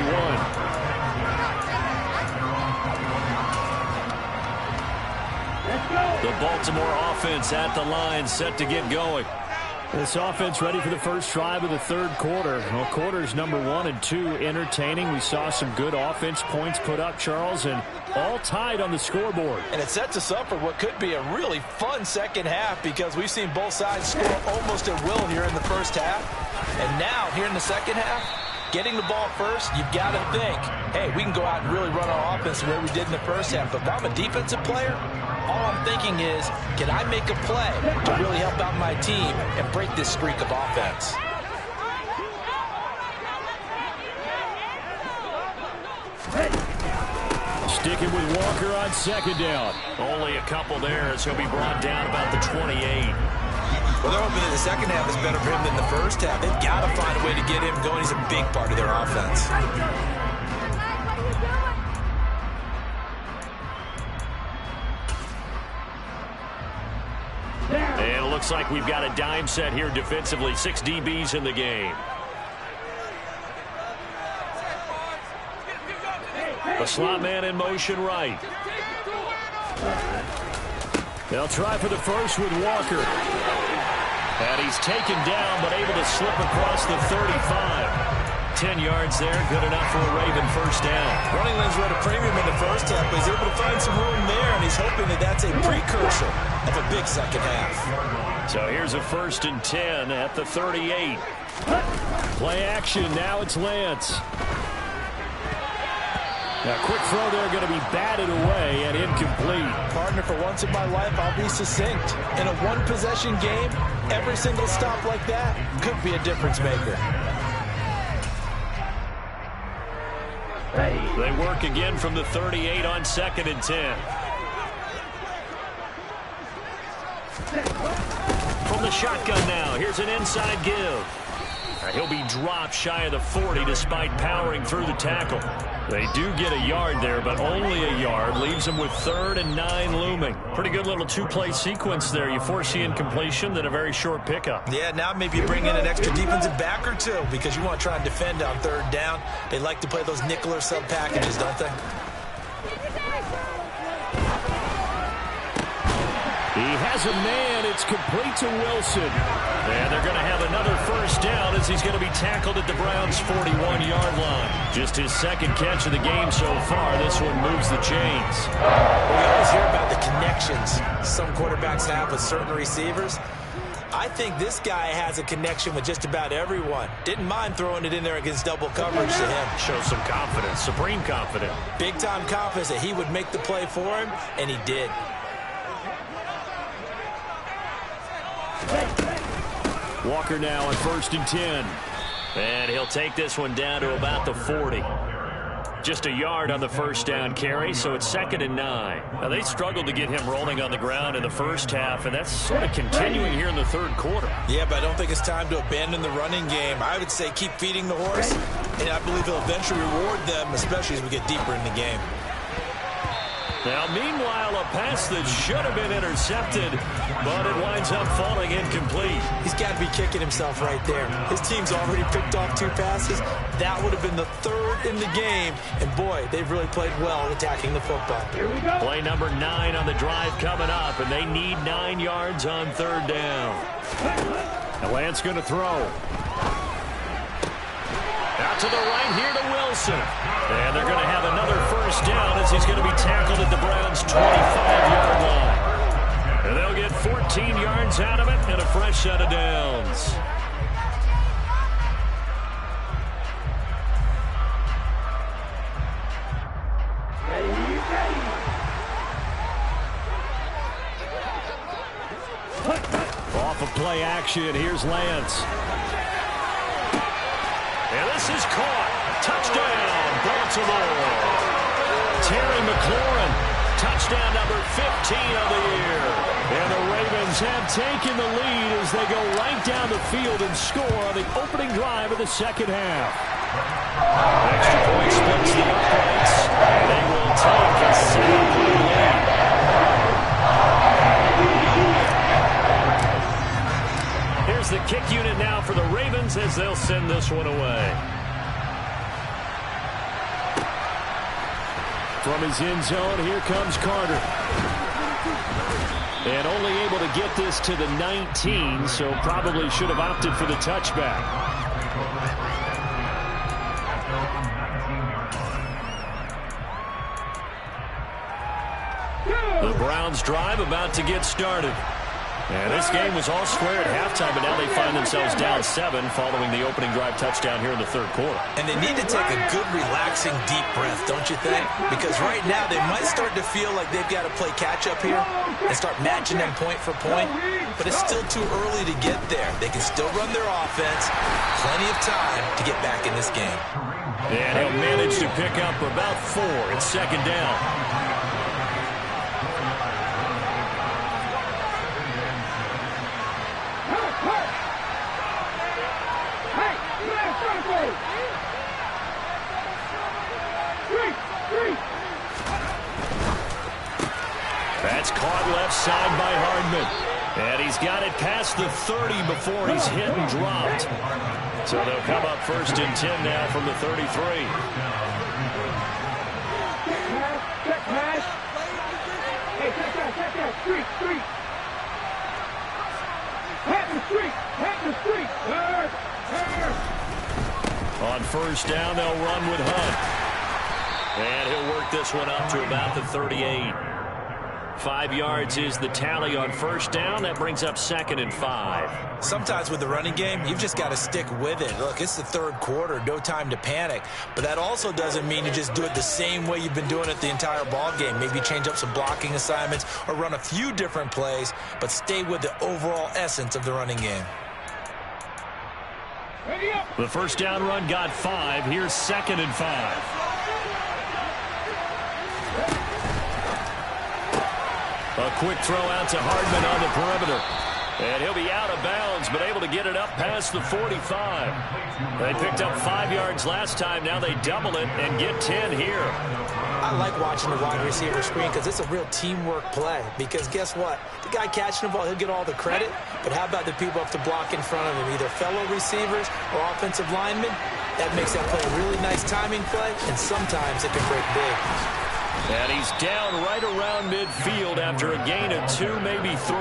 S12: The Baltimore offense at the line, set to get going.
S14: This offense ready for the first drive of the third quarter. Well, quarters number 1 and 2 entertaining. We saw some good offense points put up, Charles, and all tied on the scoreboard.
S10: And it sets us up for what could be a really fun second half because we've seen both sides score almost at will here in the first half. And now, here in the second half, getting the ball first, you've got to think, hey, we can go out and really run our offense the way we did in the first half. But if I'm a defensive player, all I'm thinking is, can I make a play to really help out my team and break this streak of offense?
S14: Sticking with Walker on second down.
S12: Only a couple there as he'll be brought down about the 28.
S10: Well, they're hoping that the second half is better for him than the first half. They've got to find a way to get him going. He's a big part of their offense.
S12: And it looks like we've got a dime set here defensively. 6 DBs in the game. The slot man in motion right.
S14: They'll try for the first with Walker.
S12: And he's taken down, but able to slip across the 35. 10 yards there, good enough for a Raven first down.
S10: Running lanes were at a premium in the first half, but he's able to find some room there, and he's hoping that that's a precursor of a big second half.
S12: So here's a 1st and 10 at the 38.
S14: Play action, now it's Lance. Now, quick throw there, going to be batted away and incomplete.
S10: Partner, for once in my life, I'll be succinct. In a one-possession game, every single stop like that could be a difference maker.
S12: They work again from the 38 on 2nd and 10. From the shotgun now, here's an inside give. He'll be dropped shy of the 40 despite powering through the tackle. They do get a yard there, but only a yard. Leaves them with 3rd and 9 looming. Pretty good little two-play sequence there. You force the incompletion, then a very short pickup.
S10: Yeah, now maybe you bring in an extra defensive back or two because you want to try and defend on 3rd down. They like to play those nickel or sub packages, don't they?
S14: He has a man. It's complete to Wilson.
S12: And they're going to have another first down as he's going to be tackled at the Browns' 41-yard line. Just his 2nd catch of the game so far. This one moves the chains.
S10: We always hear about the connections some quarterbacks have with certain receivers. I think this guy has a connection with just about everyone. Didn't mind throwing it in there against double coverage to him.
S12: Shows some confidence, supreme confidence.
S10: Big-time confidence that he would make the play for him, and he did.
S14: Walker now on 1st and 10.
S12: And he'll take this one down to about the 40. Just a yard on the first down carry, so it's 2nd and 9. Now, they struggled to get him rolling on the ground in the first half, and that's sort of continuing here in the 3rd quarter.
S10: Yeah, but I don't think it's time to abandon the running game. I would say keep feeding the horse, and I believe he'll eventually reward them, especially as we get deeper in the game.
S12: Now, meanwhile, a pass that should have been intercepted, but it winds up falling incomplete.
S10: He's got to be kicking himself right there. His team's already picked off 2 passes. That would have been the 3rd in the game. And, boy, they've really played well attacking the football.
S11: Here we go.
S12: Play number 9 on the drive coming up, and they need 9 yards on 3rd down.
S14: Now Lance going to throw.
S12: Out to the right here to Wilson. And they're going to have another first down as he's going to be tackled at the Browns' 25-yard line. And they'll get 14 yards out of it and a fresh set of downs.
S14: Off of play action, here's Lance.
S12: And this is caught. Touchdown, Baltimore. Terry McLaurin, touchdown number 15 of the year.
S14: And the Ravens have taken the lead as they go right down the field and score on the opening drive of the 2nd half.
S12: Extra point splits the uprights. They will take a 7-point lead. Here's the kick unit now for the Ravens as they'll send this one away.
S14: From his end zone, here comes Carter. And only able to get this to the 19, so probably should have opted for the touchback.
S12: The Browns drive about to get started. And this game was all square at halftime, but now they find themselves down 7 following the opening drive touchdown here in the 3rd quarter.
S10: And they need to take a good, relaxing, deep breath, don't you think? Because right now they might start to feel like they've got to play catch-up here and start matching them point for point. But it's still too early to get there. They can still run their offense. Plenty of time to get back in this game.
S12: And he'll manage to pick up about 4. It's 2nd down. That's caught left side by Hardman. And he's got it past the 30 before he's hit and dropped. So they'll come up 1st and 10 now from the 33.
S11: Check pass. Hey, check that. Street. Pat the street.
S12: On 1st down, they'll run with Hunt. And he'll work this one up to about the 38. 5 yards is the tally on 1st down. That brings up 2nd and 5.
S10: Sometimes with the running game, you've just got to stick with it. Look, it's the 3rd quarter, no time to panic. But that also doesn't mean you just do it the same way you've been doing it the entire ball game. Maybe change up some blocking assignments or run a few different plays, but stay with the overall essence of the running game.
S12: The 1st down run got 5. Here's 2nd and 5. A quick throw out to Hardman on the perimeter. And he'll be out of bounds, but able to get it up past the 45. They picked up 5 yards last time. Now they double it and get 10 here.
S10: I like watching the wide receiver screen because it's a real teamwork play. Because guess what? The guy catching the ball, he'll get all the credit. But how about the people up to block in front of him, either fellow receivers or offensive linemen? That makes that play a really nice timing play, and sometimes it can break big.
S12: And he's down right around midfield after a gain of 2, maybe 3.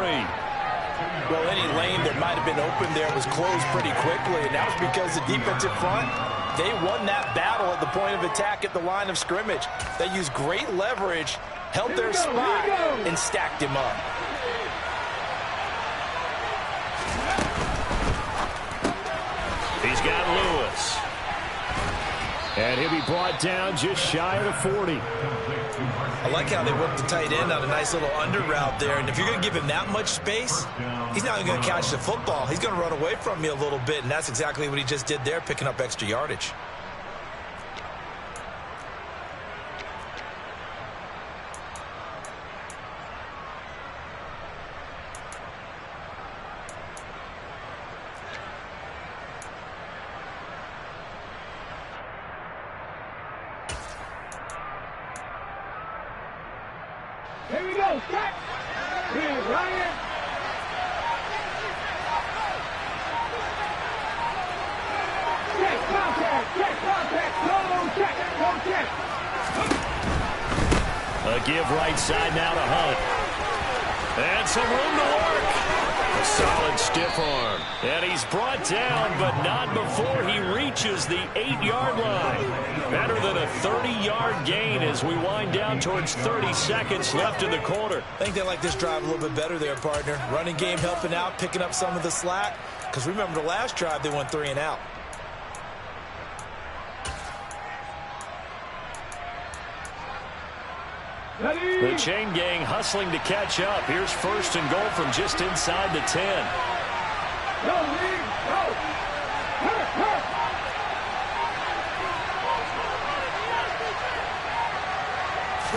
S10: Well, any lane that might have been open there was closed pretty quickly, and that was because the defensive front, they won that battle at the point of attack at the line of scrimmage. They used great leverage, held their spot, and stacked him up.
S12: He's got Lewis.
S14: And he'll be brought down just shy of the 40.
S10: I like how they worked the tight end on a nice little under route there. And if you're going to give him that much space, he's not even going to catch the football. He's going to run away from you a little bit, and that's exactly what he just did there, picking up extra yardage.
S11: Here we go, set. Here's Ryan. Check, contact, go check.
S12: A give right side now to Hunt. And some room to work. A solid stiff arm. And he's brought down, but not before he reaches the 8-yard line. Better than a 30-yard gain as we wind down towards 30 seconds left in the quarter.
S10: I think they like this drive a little bit better there, partner. Running game helping out, picking up some of the slack. Because remember the last drive, they went 3 and out.
S12: The chain gang hustling to catch up. Here's 1st and goal from just inside the 10.
S11: Go, Lee, go.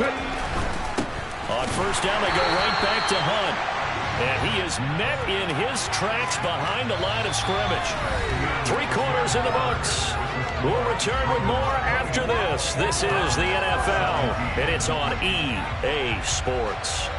S11: Hurt.
S12: On 1st down, they go right back to Hunt. And he is met in his tracks behind the line of scrimmage. 3 quarters in the books. We'll return with more after this. This is the NFL, and it's on EA Sports.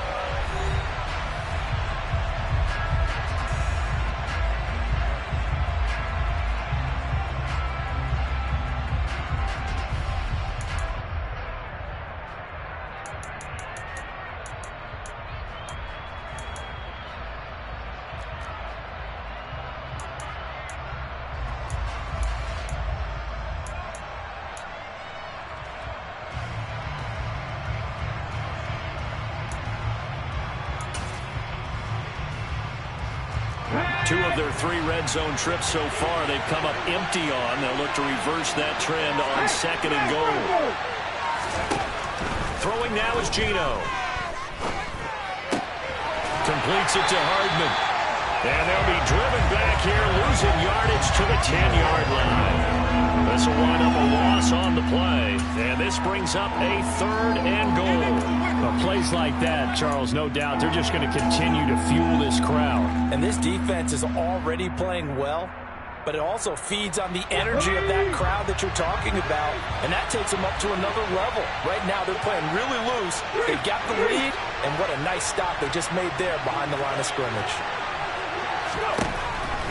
S12: Two of their 3 red zone trips so far, they've come up empty on. They'll look to reverse that trend on 2nd and goal. Throwing now is Geno. Completes it to Hardman. And they'll be driven back here, losing yardage to the 10-yard line. This will wind up a loss on the play. And this brings up a 3rd and goal.
S14: Well, plays like that, Charles, no doubt, they're just going to continue to fuel this crowd.
S10: And this defense is already playing well, but it also feeds on the energy of that crowd that you're talking about, and that takes them up to another level. Right now, they're playing really loose. They got the lead, and what a nice stop they just made there behind the line of scrimmage.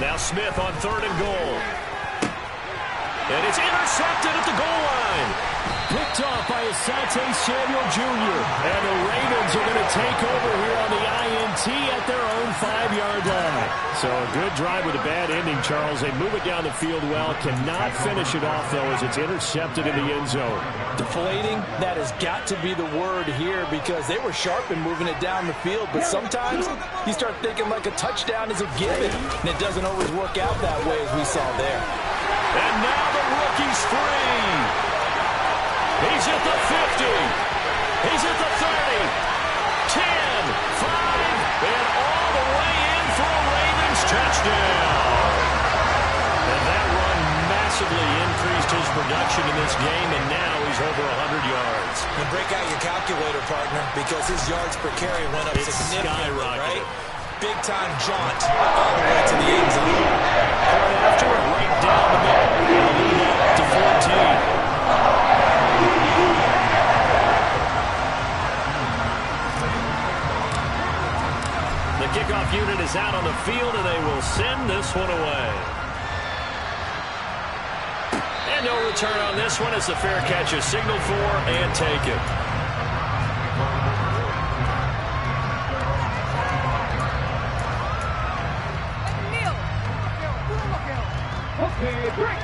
S12: Now Smith on 3rd and goal. And it's intercepted at the goal line.
S14: Picked off by Asante Samuel Jr. And the Ravens are going to take over here on the INT at their own 5-yard line. So a good drive with a bad ending, Charles. They move it down the field well. Cannot finish it off, though, as it's intercepted in the end zone.
S10: Deflating, that has got to be the word here because they were sharp in moving it down the field. But sometimes you start thinking like a touchdown is a given, and it doesn't always work out that way as we saw there.
S12: And now the rookie's free. He's at the 50. He's at the 30. 10, 5, and all the way in for a Ravens touchdown. And that run massively increased his production in this game, and now he's over 100 yards.
S10: And break out your calculator, partner, because his yards per carry went up significantly, right? big-time jaunt all the way to the end zone.
S14: Right after, right down the middle. They'll lead that to 14. The kickoff unit is out on the field, and they will send this one away. And no return on this one as the fair catch is signaled for and taken.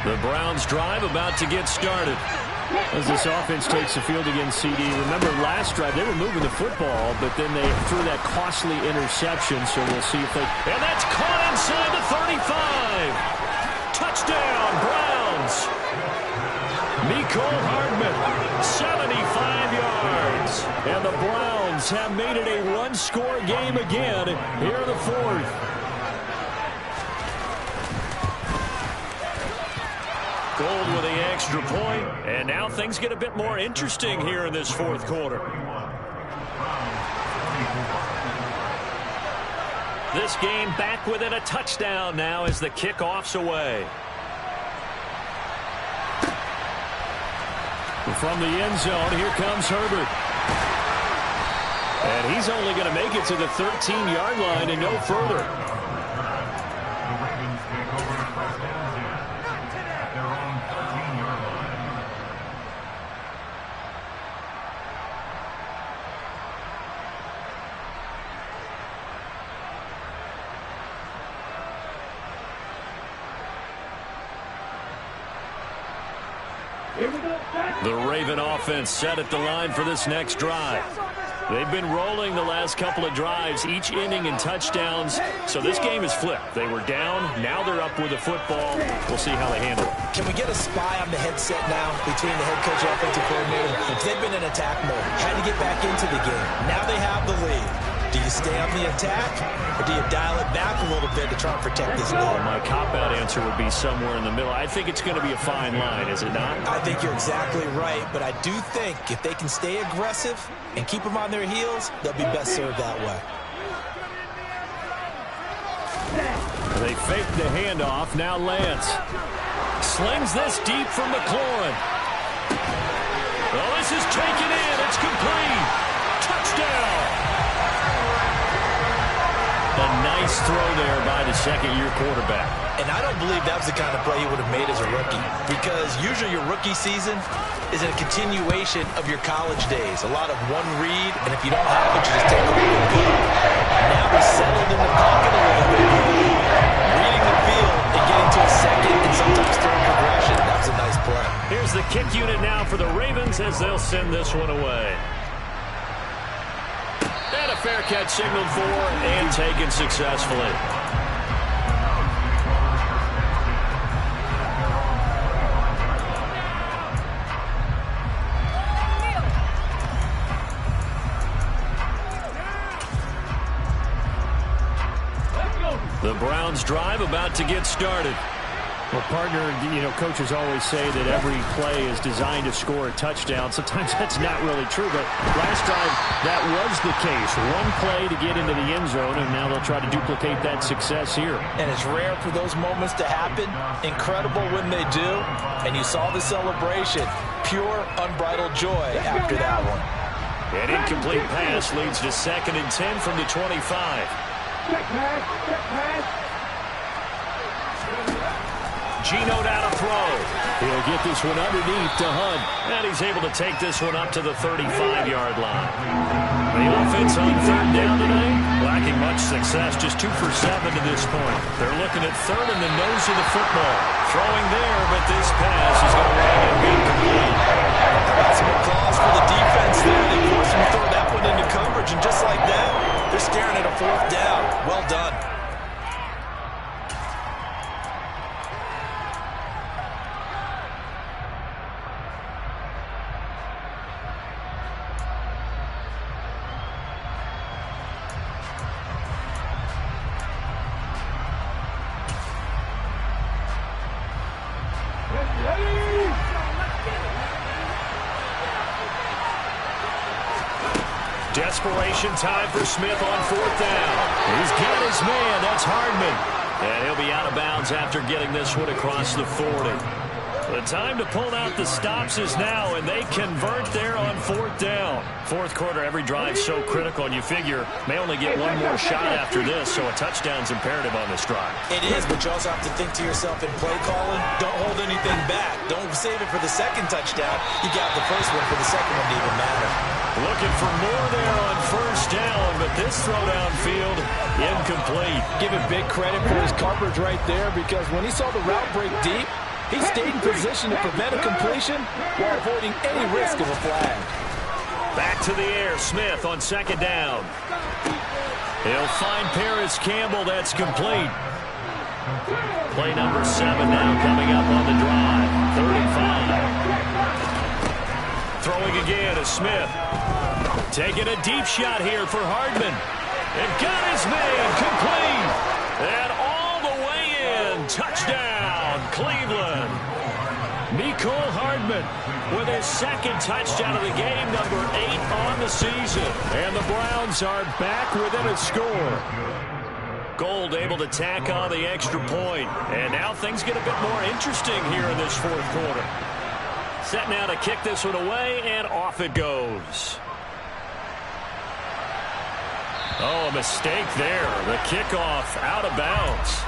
S14: The Browns drive about to get started. As this offense takes the field against CD. Remember last drive, they were moving the football, but then they threw that costly interception, so we'll see if they... And that's caught inside the 35. Touchdown, Browns. Mecole Hardman, 75 yards. And the Browns have made it a one-score game again here in the fourth. Gold with the extra point, and now things get a bit more interesting here in this fourth quarter. This game back within a touchdown now as the kickoff's away. From the end zone, here comes Herbert. And he's only going to make it to the 13-yard line and no further. The Raven offense set at the line for this next drive. They've been rolling the last couple of drives, each inning in touchdowns. So this game is flipped. They were down. Now they're up with the football. We'll see how they handle it.
S10: Can we get a spy on the headset now between the head coach and offensive coordinator? Because they've been in attack mode, trying to get back into the game. Now they have the lead. Do you stay on the attack, or do you dial it back a little bit to try and protect this lead?
S14: My cop-out answer would be somewhere in the middle. I think it's going to be a fine line, is it not?
S10: I think you're exactly right, but I do think if they can stay aggressive and keep them on their heels, they'll be best served that way.
S14: They fake the handoff. Now Lance slings this deep from McLaurin. Well, this is taken in. It's complete. Touchdown. A nice throw there by the second-year quarterback.
S10: And I don't believe that was the kind of play he would have made as a rookie, because usually your rookie season is a continuation of your college days. A lot of one read, and if you don't have it, you just take a little good. Now he's settled in the pocket a little bit, reading the field and getting to a second and sometimes third progression. That was a nice play.
S14: Here's the kick unit now for the Ravens as they'll send this one away. And a fair catch signaled for and taken successfully. The Browns drive about to get started. Well, partner, coaches always say that every play is designed to score a touchdown. Sometimes that's not really true, but last drive, that was the case. One play to get into the end zone, and now they'll try to duplicate that success here.
S10: And it's rare for those moments to happen. Incredible when they do. And you saw the celebration. Pure, unbridled joy after that one.
S14: An incomplete pass leads to 2nd and 10 from the 25.
S11: Check pass.
S14: Geno down to throw. He'll get this one underneath to Hunt. And he's able to take this one up to the 35-yard line. The offense on 3rd down today, lacking much success, just 2 for 7 to this point. They're looking at 3rd in the nose of the football. Throwing there, but this pass is going to land incomplete.
S10: Got some applause for the defense there. They forced him to throw that one into coverage, and just like that, they're staring at a 4th down. Well done.
S12: Desperation time for Smith on 4th down. He's got his man. That's Hardman. And he'll be out of bounds after getting this one across the 40. The time to pull out the stops is now, and they convert there on 4th down. Fourth quarter, every drive so critical, and you figure may only get one more shot after this, so a touchdown's imperative on this drive.
S10: It is, but you also have to think to yourself in play calling, don't hold anything back. Don't save it for the second touchdown. You got the first one for the second one to even matter.
S12: Looking for more there on 1st down, but this throw downfield incomplete.
S10: Give him big credit for his coverage right there, because when he saw the route break deep, he stayed in position to prevent a completion while avoiding any risk of a flag.
S12: Back to the air, Smith on 2nd down. He'll find Paris Campbell. That's complete. Play number 7 now coming up on the drive. 35. Throwing again is Smith. Taking a deep shot here for Hardman. And got his man complete. And all the way in. Touchdown, Cleveland. Mecole Hardman with his 2nd touchdown of the game, number 8 on the season. And the Browns are back within a score. Gold able to tack on the extra point. And now things get a bit more interesting here in this 4th quarter. Set now to kick this one away, and off it goes. Oh, a mistake there. The kickoff out of bounds.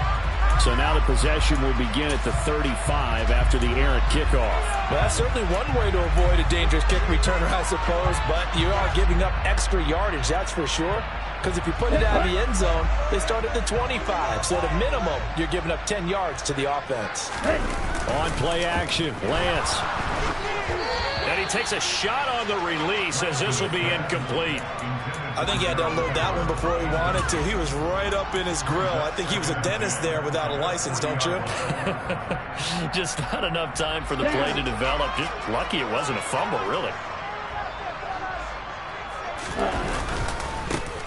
S14: So now the possession will begin at the 35 after the errant kickoff.
S10: Well, that's certainly one way to avoid a dangerous kick returner, I suppose, but you are giving up extra yardage, that's for sure. Because if you put it out of the end zone, they start at the 25. So at a minimum, you're giving up 10 yards to the offense.
S12: On play action, Lance. And he takes a shot on the release as this will be incomplete.
S10: I think he had to unload that one before he wanted to. He was right up in his grill. I think he was a dentist there without a license, don't you?
S12: Just not enough time for the play to develop. Just lucky it wasn't a fumble, really.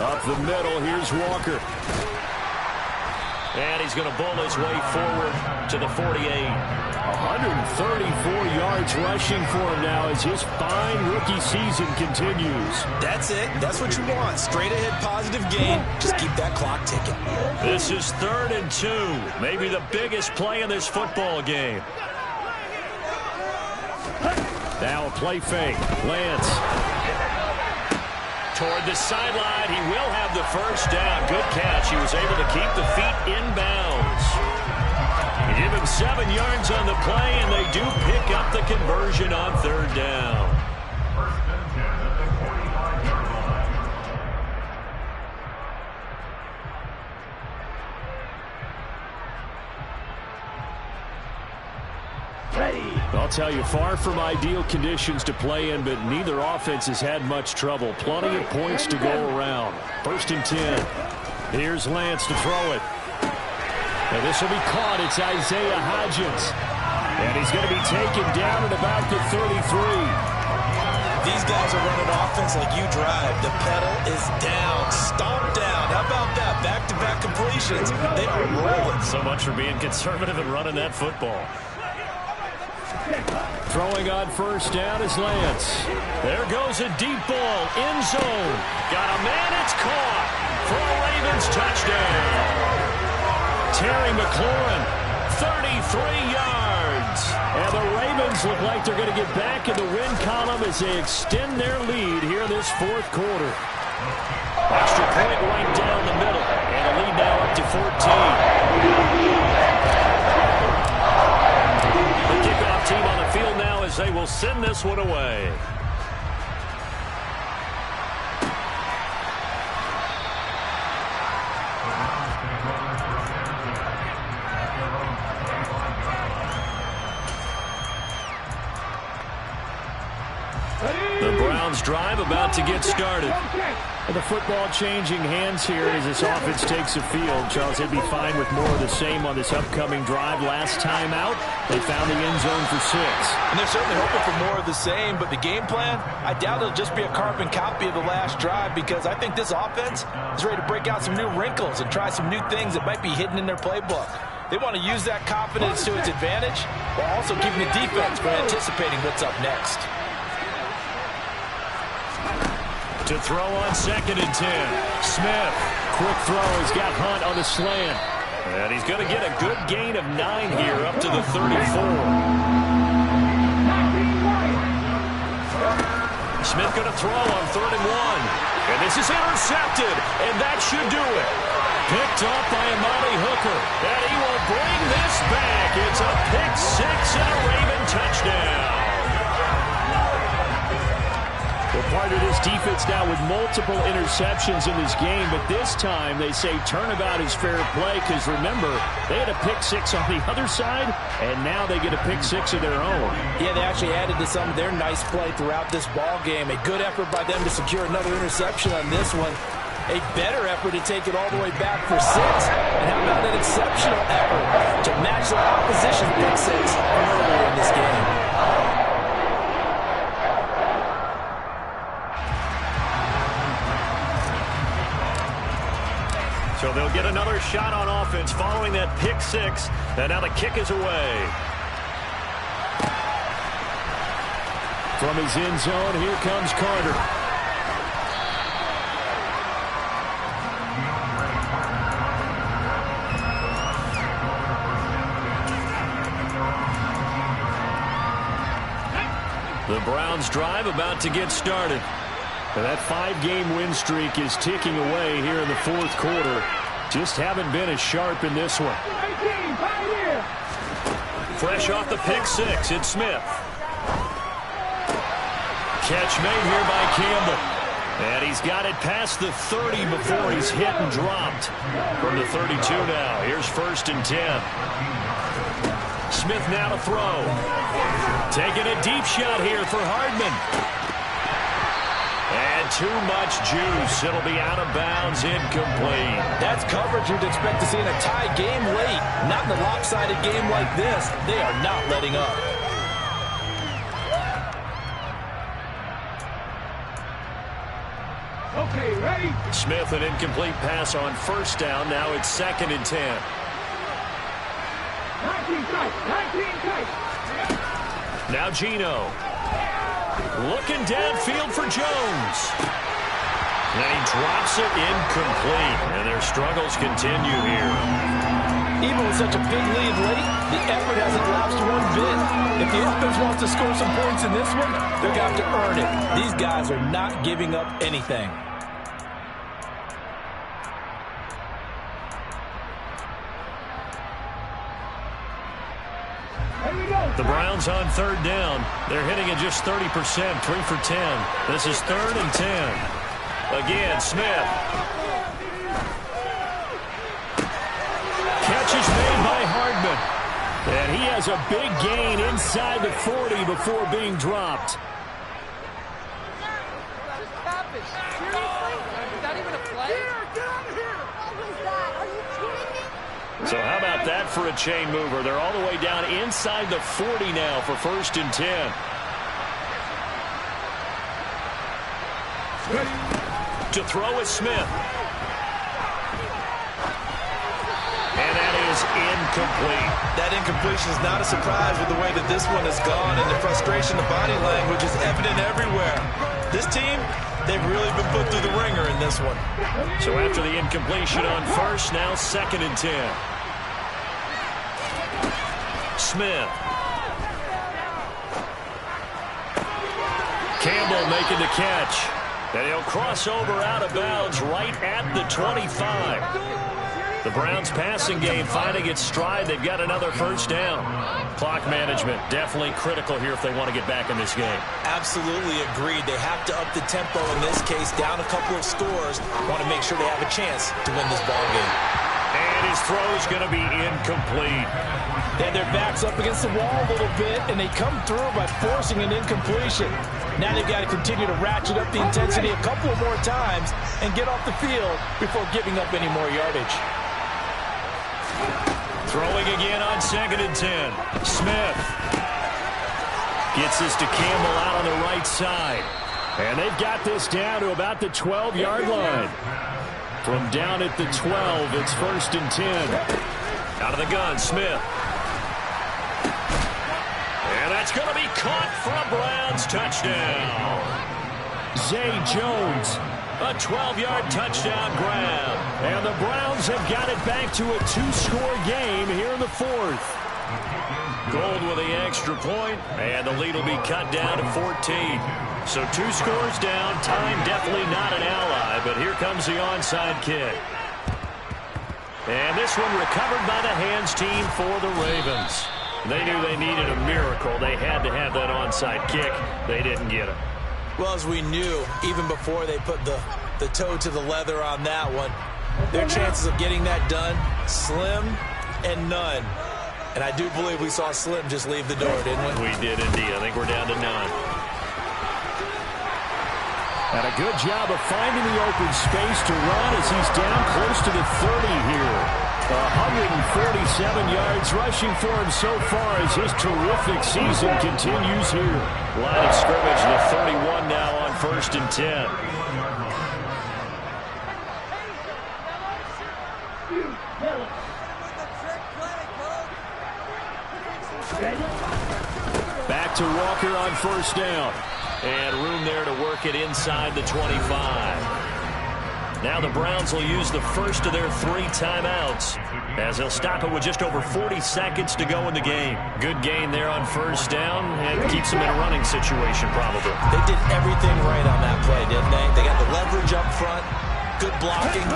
S12: Up the middle, here's Walker. And he's going to bull his way forward to the 48. 134 yards rushing for him now as his fine rookie season continues.
S10: That's it. That's what you want. Straight ahead positive gain. Just keep that clock ticking.
S12: This is 3rd and 2. Maybe the biggest play in this football game. Now a play fake. Lance. Toward the sideline. He will have the 1st down. Good catch. He was able to keep the feet inbounds. You give him 7 yards on the play, and they do pick up the conversion on 3rd down. I'll tell you, far from ideal conditions to play in, but neither offense has had much trouble. Plenty of points to go around. 1st and 10. Here's Lance to throw it. And this will be caught. It's Isaiah Hodgins. And he's going to be taken down at about the 33.
S10: These guys are running offense like you drive. The pedal is down. Stomp down. How about that? Back-to-back completions. They are rolling.
S12: So much for being conservative and running that football. Throwing on 1st down is Lance. There goes a deep ball. End zone. Got a man. It's caught for a Ravens touchdown. Terry McLaurin, 33 yards. And the Ravens look like they're going to get back in the win column as they extend their lead here in this 4th quarter. Extra point right down the middle. And the lead now up to 14. The kickoff team on the field now as they will send this one away. The Browns drive about to get started. And the football changing hands here as this offense takes the field. Charles, they'd be fine with more of the same on this upcoming drive. Last time out, they found the end zone for 6.
S10: And they're certainly hoping for more of the same, but the game plan, I doubt it'll just be a carbon copy of the last drive, because I think this offense is ready to break out some new wrinkles and try some new things that might be hidden in their playbook. They want to use that confidence to its advantage while also keeping the defense from anticipating what's up next.
S14: To throw on 2nd and 10. Smith. Quick throw. He's got Hunt on the slant.
S9: And he's going to get a good gain of 9 here up to the 34. Smith going to throw on 3rd and 1. And this is intercepted. And that should do it. Picked off by Amani Hooker. And he will bring this back. It's a pick 6 and a Raven touchdown.
S14: Well, part of this defense now with multiple interceptions in this game, but this time they say turnabout is fair play because, remember, they had a pick 6 on the other side, and now they get a pick 6 of their own.
S10: Yeah, they actually added to some of their nice play throughout this ball game. A good effort by them to secure another interception on this one. A better effort to take it all the way back for 6. And how about an exceptional effort to match the opposition pick 6 from earlier in this game.
S9: So they'll get another shot on offense following that pick 6. And now the kick is away.
S14: From his end zone, here comes Carter.
S9: The Browns drive about to get started.
S14: And that 5-game win streak is ticking away here in the 4th quarter. Just haven't been as sharp in this one.
S9: Fresh off the pick 6, it's Smith. Catch made here by Campbell. And he's got it past the 30 before he's hit and dropped. From the 32 now, here's 1st and 10. Smith now to throw. Taking a deep shot here for Hardman. And too much juice. It'll be out of bounds, incomplete.
S10: That's coverage you'd expect to see in a tie game late. Not in a lopsided game like this. They are not letting up.
S11: Okay, ready?
S9: Smith, an incomplete pass on 1st down. Now it's 2nd and 10.
S11: 19 tight.
S9: Now Geno. Looking downfield for Jones. And he drops it incomplete. And their struggles continue here.
S10: Even with such a big lead late, the effort hasn't lapsed one bit. If the offense wants to score some points in this one, they're going to have to earn it. These guys are not giving up anything.
S9: The Browns on 3rd down. They're hitting it just 30%, 3 for 10. This is 3rd and 10. Again, Smith.
S14: Catch is made by Hardman. And he has a big gain inside the 40 before being dropped.
S9: So how about that for a chain mover? They're all the way down inside the 40 now for 1st and 10. To throw is Smith. And that is incomplete.
S10: That incompletion is not a surprise with the way that this one has gone, and the frustration, the body language is evident everywhere. This team, they've really been put through the ringer in this one.
S9: So after the incompletion on 1st, now 2nd and 10. Smith. Campbell making the catch. And he'll cross over out of bounds right at the 25. The Browns passing game finding its stride. They've got another 1st down. Clock management definitely critical here if they want to get back in this game.
S10: Absolutely agreed. They have to up the tempo in this case, down a couple of scores. Want to make sure they have a chance to win this ball game.
S9: And his throw is going to be incomplete.
S10: They had their backs up against the wall a little bit, and they come through by forcing an incompletion. Now they've got to continue to ratchet up the intensity a couple of more times and get off the field before giving up any more yardage.
S9: Throwing again on 2nd and 10. Smith gets this to Campbell out on the right side.
S14: And they've got this down to about the 12-yard line. From down at the 12, it's 1st and 10.
S9: Out of the gun, Smith. And that's going to be caught for a Browns touchdown.
S14: Zay Jones.
S12: A 12-yard touchdown grab.
S14: And the Browns have got it back to a 2-score game here in the fourth.
S12: Gold with the extra point, and the lead will be cut down to 14. So 2 scores down. Time definitely not an ally, but here comes the onside kick. And this one recovered by the hands team for the Ravens. They knew they needed a miracle. They had to have that onside kick. They didn't get it.
S10: Well, as we knew, even before they put the toe to the leather on that one, their chances of getting that done, slim and none. And I do believe we saw Slim just leave the door, didn't we?
S12: We did indeed. I think we're down to none.
S14: And a good job of finding the open space to run as he's down close to the 30 here. 147 yards rushing for him so far as his terrific season continues here.
S12: Line of scrimmage, the 31 now on 1st and 10.
S14: Back to Walker on 1st down.
S12: And room there to work it inside the 25. Now the Browns will use the first of their 3 timeouts as they'll stop it with just over 40 seconds to go in the game. Good gain there on 1st down and keeps them in a running situation probably.
S10: They did everything right on that play, didn't they? They got the leverage up front, good blocking,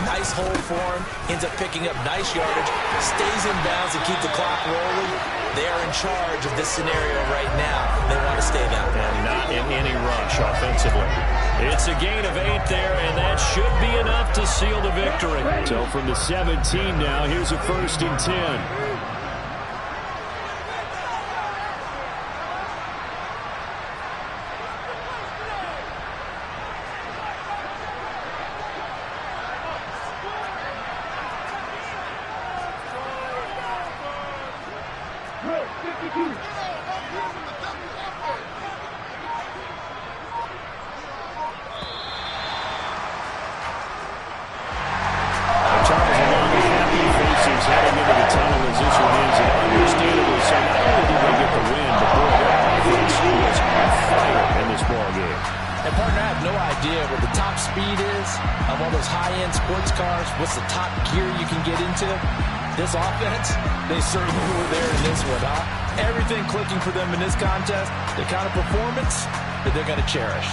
S10: nice hold for him, ends up picking up nice yardage, stays in bounds and keep the clock rolling. They are in charge of this scenario right now. They want to stay that way.
S12: And not in any rush offensively. It's a gain of 8 there, and that should be enough to seal the victory.
S14: So from the 17 now, here's a 1st and 10.
S10: What's the top gear you can get into? This offense, they certainly were there in this one, huh? Everything clicking for them in this contest, the kind of performance that they're going to cherish.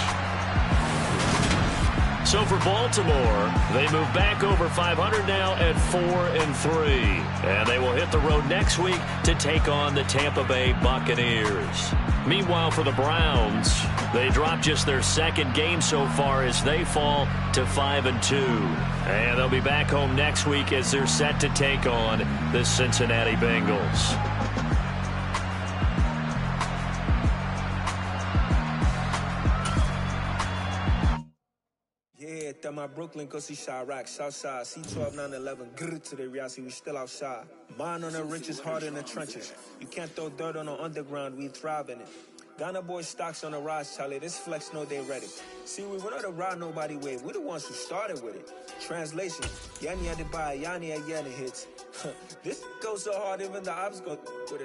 S12: So for Baltimore, they move back over 500 now at 4-3. And they will hit the road next week to take on the Tampa Bay Buccaneers. Meanwhile, for the Browns, they drop just their 2nd game so far as they fall to 5-2. And they'll be back home next week as they're set to take on the Cincinnati Bengals.
S15: Yeah, that my Brooklyn, go see Chirac, Southside, C12, 911, grrr to the reality, we still outside. Mine on the richest, heart in the trenches. You can't throw dirt on the underground, we thrive in it. Ghana boys stocks on the rise, Charlie. This flex know they ready. See, we were not to ride nobody with. We're the ones who started with it. Translation: Yanni had to buy, Yanni had Yanni hits. This goes so hard, even the ops go with it.